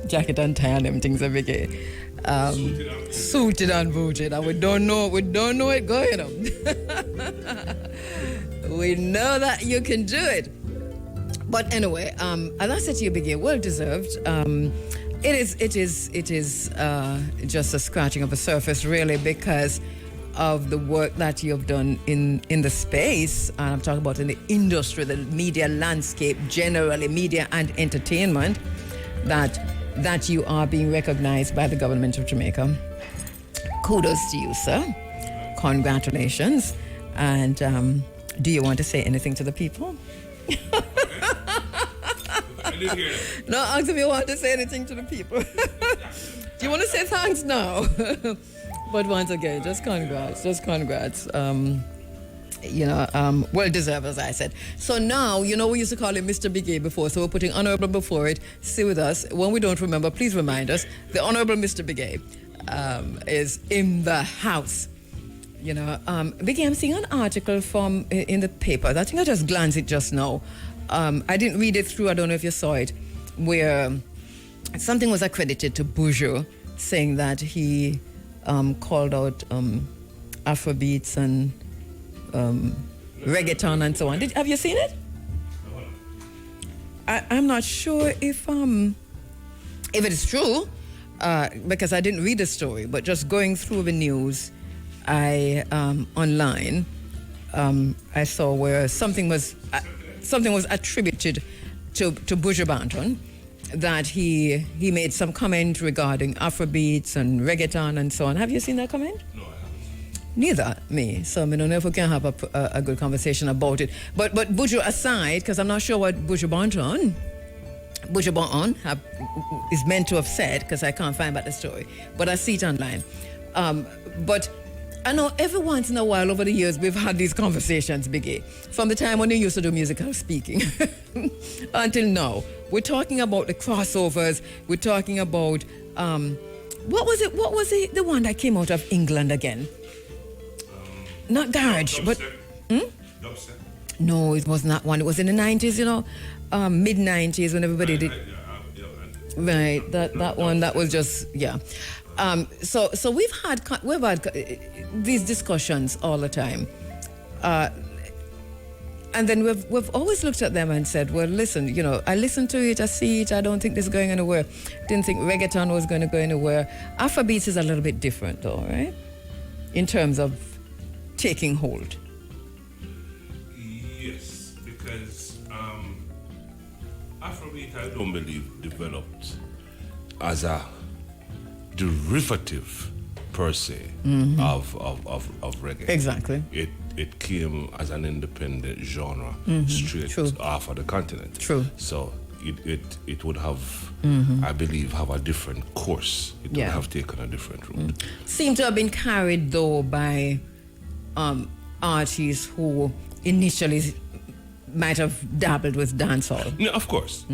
Jacket and tie on them things every day. Suited and booted, and we don't know it going on. We know that you can do it. But anyway, as I said to you, Biggie, well deserved. It is just a scratching of the surface, really, because of the work that you've done in the space. And I'm talking about in the industry, the media landscape, generally media and entertainment, that you are being recognized by the government of Jamaica. Kudos to you, sir. Congratulations. And do you want to say anything to the people? No, ask if you want to say anything to the people. Do you want to say thanks now? But once again, just congrats. Well deserved, as I said. So now, we used to call him Mr. Reggae before, so we're putting Honorable before it. Stay with us. When we don't remember, please remind us. The Honorable Mr. Reggae is in the house. Reggae, I'm seeing an article from in the papers. I think I just glanced it just now. I didn't read it through. I don't know if you saw it, where something was accredited to Buju, saying that he called out Afro-Beats and reggaeton and so on. Have you seen it? I'm not sure if it is true, because I didn't read the story, but just going through the news, online, I saw where something was attributed to Buju Banton, that he made some comment regarding Afro-Beats and reggaeton and so on. Have you seen that comment? No, I haven't. Neither me. So I don't know if we can have a good conversation about it. But Buju aside, because I'm not sure what Buju Banton is meant to have said, because I can't find out the story. But I see it online. But I know every once in a while over the years we've had these conversations, Biggie, from the time when you used to do musical speaking until now. We're talking about the crossovers. We're talking about what was it? What was it? The one that came out of England again? Not garage, but Dubstep. no, it wasn't that one. It was in the 90s, you know, mid 90s when everybody did. Right, that one, that was just, yeah. So we've had these discussions all the time. And then we've always looked at them and said, well, listen, you know, I listened to it, I see it, I don't think this is going anywhere. Didn't think reggaeton was going to go anywhere. Afro-Beats is a little bit different though, right? In terms of taking hold. Yes, because Afrobeat, I don't believe, developed as a derivative per se of reggae. Exactly. It came as an independent genre straight off of the continent. True. So it would have, I believe, have a different course. It would have taken a different route. Seem to have been carried though by artists who initially might have dabbled with dancehall. Yeah, of course.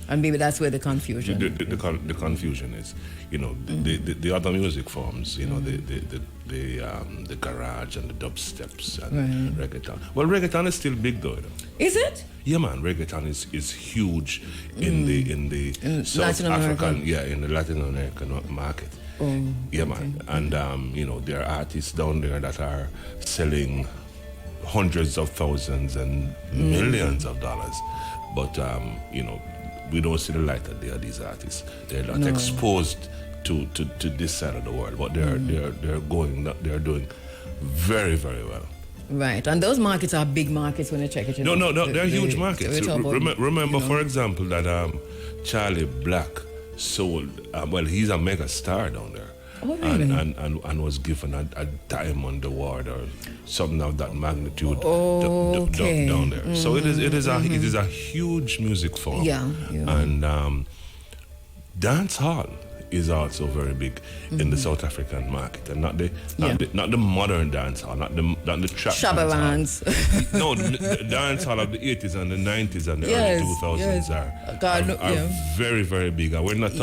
And maybe that's where the confusion. The confusion is, you know, the other music forms, you know, the garage and the dubsteps and reggaeton. Well, reggaeton is still big though. You know? Is it? Yeah, man. Reggaeton is huge in the South Latin African, America. in the Latin American market. Yeah, man. And you know, there are artists down there that are selling hundreds of thousands and millions of dollars, but you know, we don't see the light that they are these artists. They're not exposed to this side of the world, but they're doing very, very well. Right, and those markets are big markets when you check it. No, they're huge markets. Remember, for example, that Charlie Black sold. Well, he's a mega star down there. Oh, really? And was given a Diamond Award or something of that magnitude down there. So it is a huge music form. Yeah. And dance hall is also very big in the South African market, and not the modern dance hall, not the trap Shabarans. No, the dance hall of the 80s and the 90s and the early 2000s are very, very big. And we're not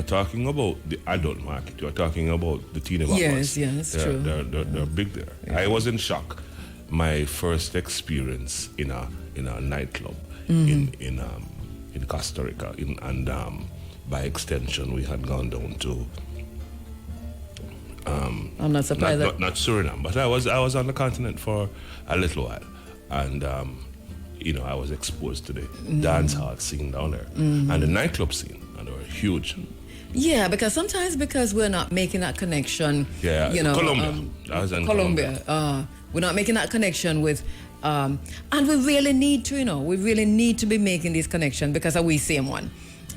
talking about the adult market. We're talking about the teenagers. Yes, true. They're big there. Yeah. I was in shock. My first experience in a nightclub in Costa Rica, and by extension, we had gone down to. I'm not surprised. Not Suriname, but I was on the continent for a little while, and you know, I was exposed to the dance hall scene down there and the nightclub scene, and they were huge. Yeah, because we're not making that connection. Yeah, you know, Colombia. I was in Colombia. We're not making that connection with. And we really need to, you know, be making this connection because we same one.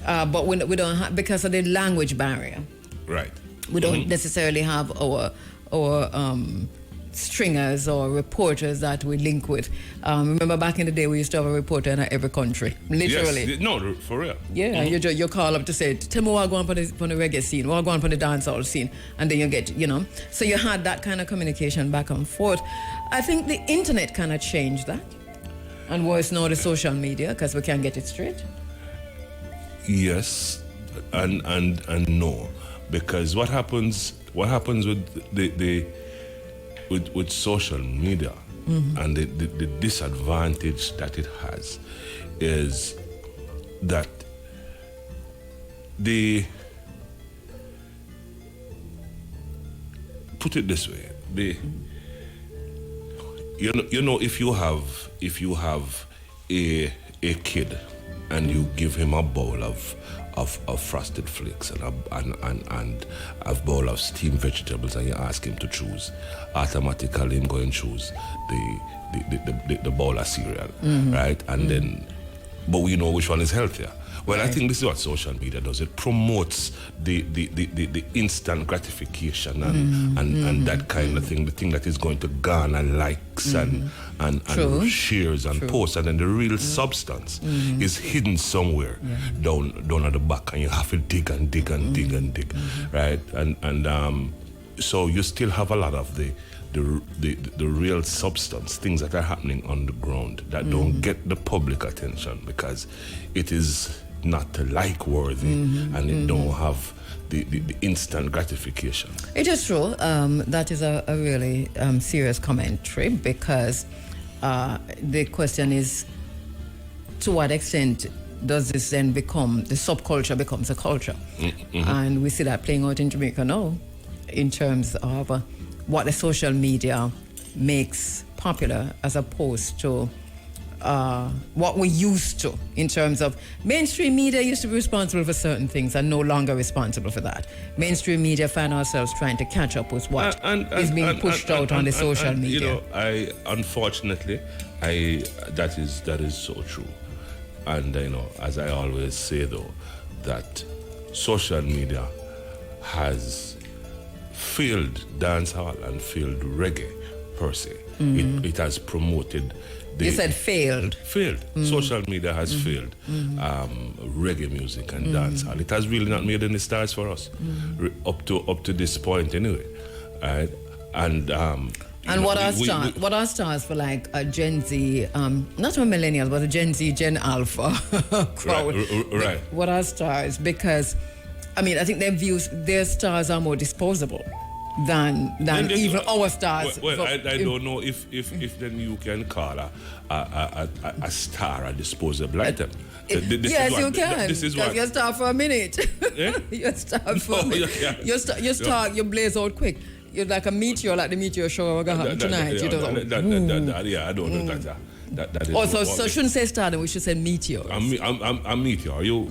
But we don't have, because of the language barrier. Right. We don't necessarily have our stringers or reporters that we link with. Remember back in the day we used to have a reporter in every country, literally. Yes. No, for real. Yeah, you call up to say, tell me what going on the reggae scene, what going on the dancehall scene, and then you get, you know. So you had that kind of communication back and forth. I think the internet kind of changed that, and worse now the social media, because we can't get it straight. Yes, and no, because what happens with social media and the disadvantage that it has is that put it this way, you know if you have a kid and you give him a bowl of frosted flakes and a bowl of steamed vegetables, and you ask him to choose, automatically him going to choose the bowl of cereal, right? And then, but we know which one is healthier. Well, I think this is what social media does. It promotes the instant gratification and that kind of thing, the thing that is going to garner likes and shares and posts, and then the real substance is hidden somewhere down at the back, and you have to dig and dig and dig and dig, right? And so you still have a lot of the real substance, things that are happening on the ground that don't get the public attention because it is not like worthy and it don't have the instant gratification. It is true. That is a really serious commentary because the question is, to what extent does this then become, the subculture becomes a culture? And we see that playing out in Jamaica now in terms of what the social media makes popular as opposed to what we used to in terms of mainstream media used to be responsible for certain things and no longer responsible for that. Mainstream media find ourselves trying to catch up with what is being pushed out on the social media. You know, that is so true. And you know, as I always say though, that social media has failed dancehall and failed reggae per se. It has promoted. You said failed. Failed. Social media has failed reggae music and dancehall. It has really not made any stars for us up to this point anyway. And what are stars for like a Gen Z, not a millennial, but a Gen Z, Gen Alpha crowd? Right. What are stars? Because, I mean, I think their stars are more disposable than even our stars. Well, I don't know if then you can call a star a disposable item. Yes, you can. This is what you're star for a minute. Yeah? You're star for a minute. You can't. You blaze out quick. You're like a meteor, like the meteor show we're gonna have tonight. I don't know that is. Also, so shouldn't say star, then we should say meteor. I'm meteor. You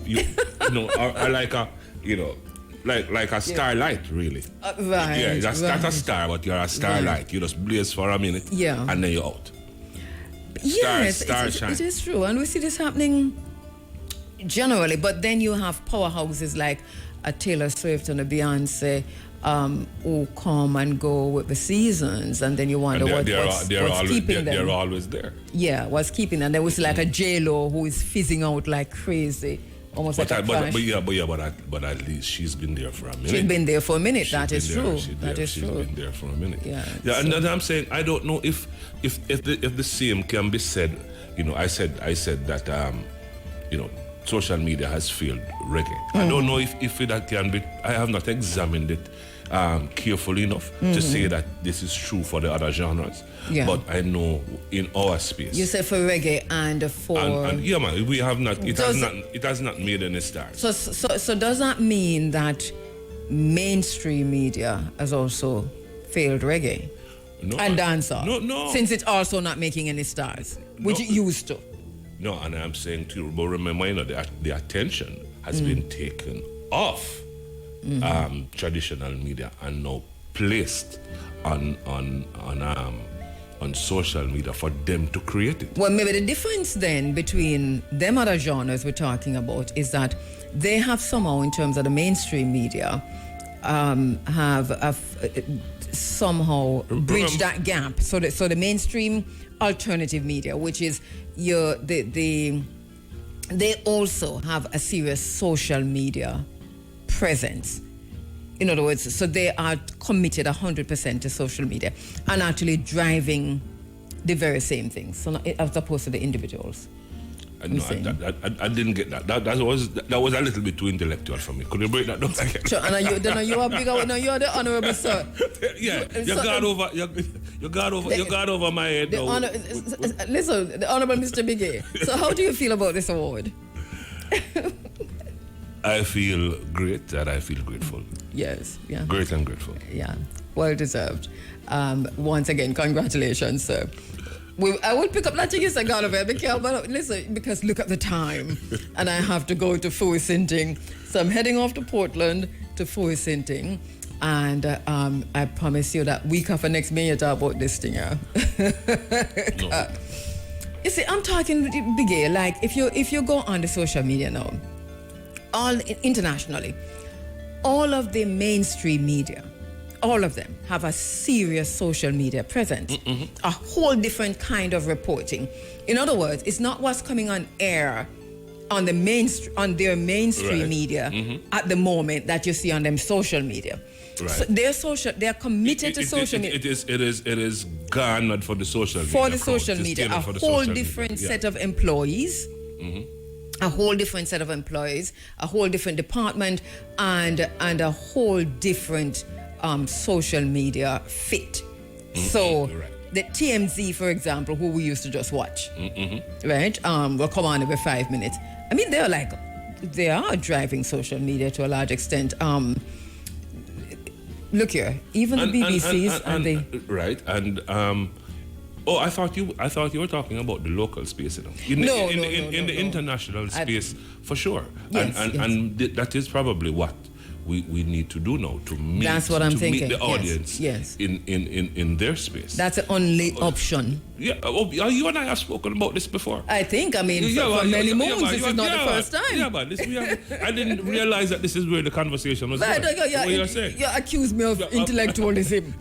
know, I like a, you know, like a starlight, really. Right. Yeah, that's not a star, but you're a starlight. Right. You just blaze for a minute, and then you're out. Yes, shine. It is true, and we see this happening generally. But then you have powerhouses like a Taylor Swift and a Beyonce. Who come and go with the seasons, and then you wonder what's keeping them. They're always there. Yeah, what's keeping them? There was like a J-Lo who is fizzing out like crazy, almost like a flash. But at least she's been there for a minute. She's been there for a minute. That is true. She's been there for a minute. Yeah. And then I'm saying I don't know if the same can be said. You know, I said that you know, social media has failed reggae. I don't know if that can be. I have not examined it carefully enough to say that this is true for the other genres. Yeah. But I know in our space. You said for reggae and for and yeah, man, we have not. It has not made any stars. So does that mean that mainstream media has also failed reggae and dancehall? No. Since it's also not making any stars, which it used to. No, and I'm saying to you, but remember, you know, the attention has been taken off traditional media and now placed on social media for them to create it. Well, maybe the difference then between them other genres we're talking about is that they have somehow, in terms of the mainstream media, somehow bridged that gap. So the mainstream alternative media, which is they also have a serious social media presence. In other words, so they are committed 100% to social media and actually driving the very same things, so not, as opposed to the individuals. No, I didn't get that. That was a little bit too intellectual for me. Could you break that down again? Sure, and you are bigger. No, you are the honourable sir. Yeah, you got over my head. Listen, the honourable Mr. Biggie. So, how do you feel about this award? I feel great and I feel grateful. Yes, yeah. Great and grateful. Yeah, well deserved. Once again, congratulations, sir. I will pick up that thing you said, but listen, because look at the time, and I have to go to Fui Sinting. So I'm heading off to Portland to Fui Sinting, and I promise you that week after next May, you talk about this thing. No. You see, I'm talking biggie. Like if you go on the social media now, all internationally, all of the mainstream media, all of them have a serious social media presence, a whole different kind of reporting. In other words, it's not what's coming on air on the on their mainstream Right. media Mhm. at the moment that you see on them social media. Right. So they're committed to social media. It is garnered for the social media. For the crowd. social It is media, a tailored for the whole social different media. set of employees. Mhm. A whole different set of employees, a whole different department, and a whole different social media fit. So Right. the TMZ, for example, who we used to just watch, right? Will come on every 5 minutes. I mean, they are driving social media to a large extent. Look here, even the BBCs and the right and I thought you were talking about the local space, you know. In the international space, for sure. Yes, and that is probably what we need to do now to meet. That's what I'm thinking. Meet the audience. Yes. In their space. That's the only option. Yeah. You and I have spoken about this before. I think. I mean, for many moons, this is not the first time. Yeah, but I didn't realize that this is where the conversation was going. But, What you're saying? You accuse me of intellectualism.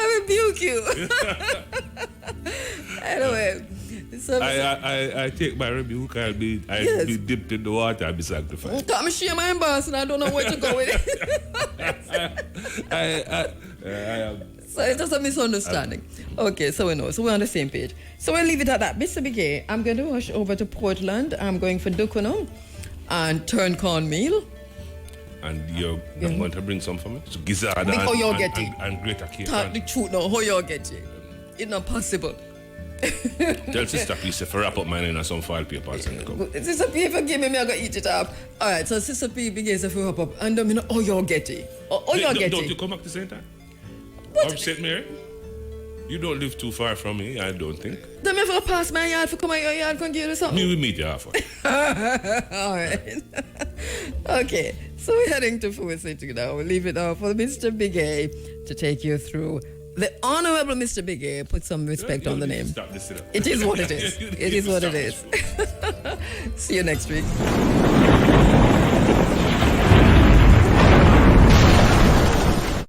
I rebuke you. Anyway, so I take my rebuke. I'll be dipped in the water. I'll be sanctified. Come share my embarrass, and I don't know where to go with it. I am. So it's just a misunderstanding. Okay, so we know. So we're on the same page. So we'll leave it at that. Mr. Bigay, I'm going to rush over to Portland. I'm going for Dukuno and turn cornmeal. And you're going to bring some for me? So Gizzard and Greater Cape. Talk the truth now. How you get it? It's not possible. Tell Sister P to wrap up mine in some file paper and send it come. Sister P, forgive me, I'm going to eat it up. All right, so Sister P begins to wrap up. And then, oh, you get it. Oh, you get it. Don't you come back the same time? What? Or St. Mary? You don't live too far from me, I don't think. Don't me ever pass my yard for come out your yard and give you something? Me will meet you halfway. All right. Okay, so we're heading to Full City now. We'll leave it now for Mr. Bigay to take you through. The Honorable Mr. Bigay, put some respect on the name. Stop this. It is what it is. It is what it is. See you next week.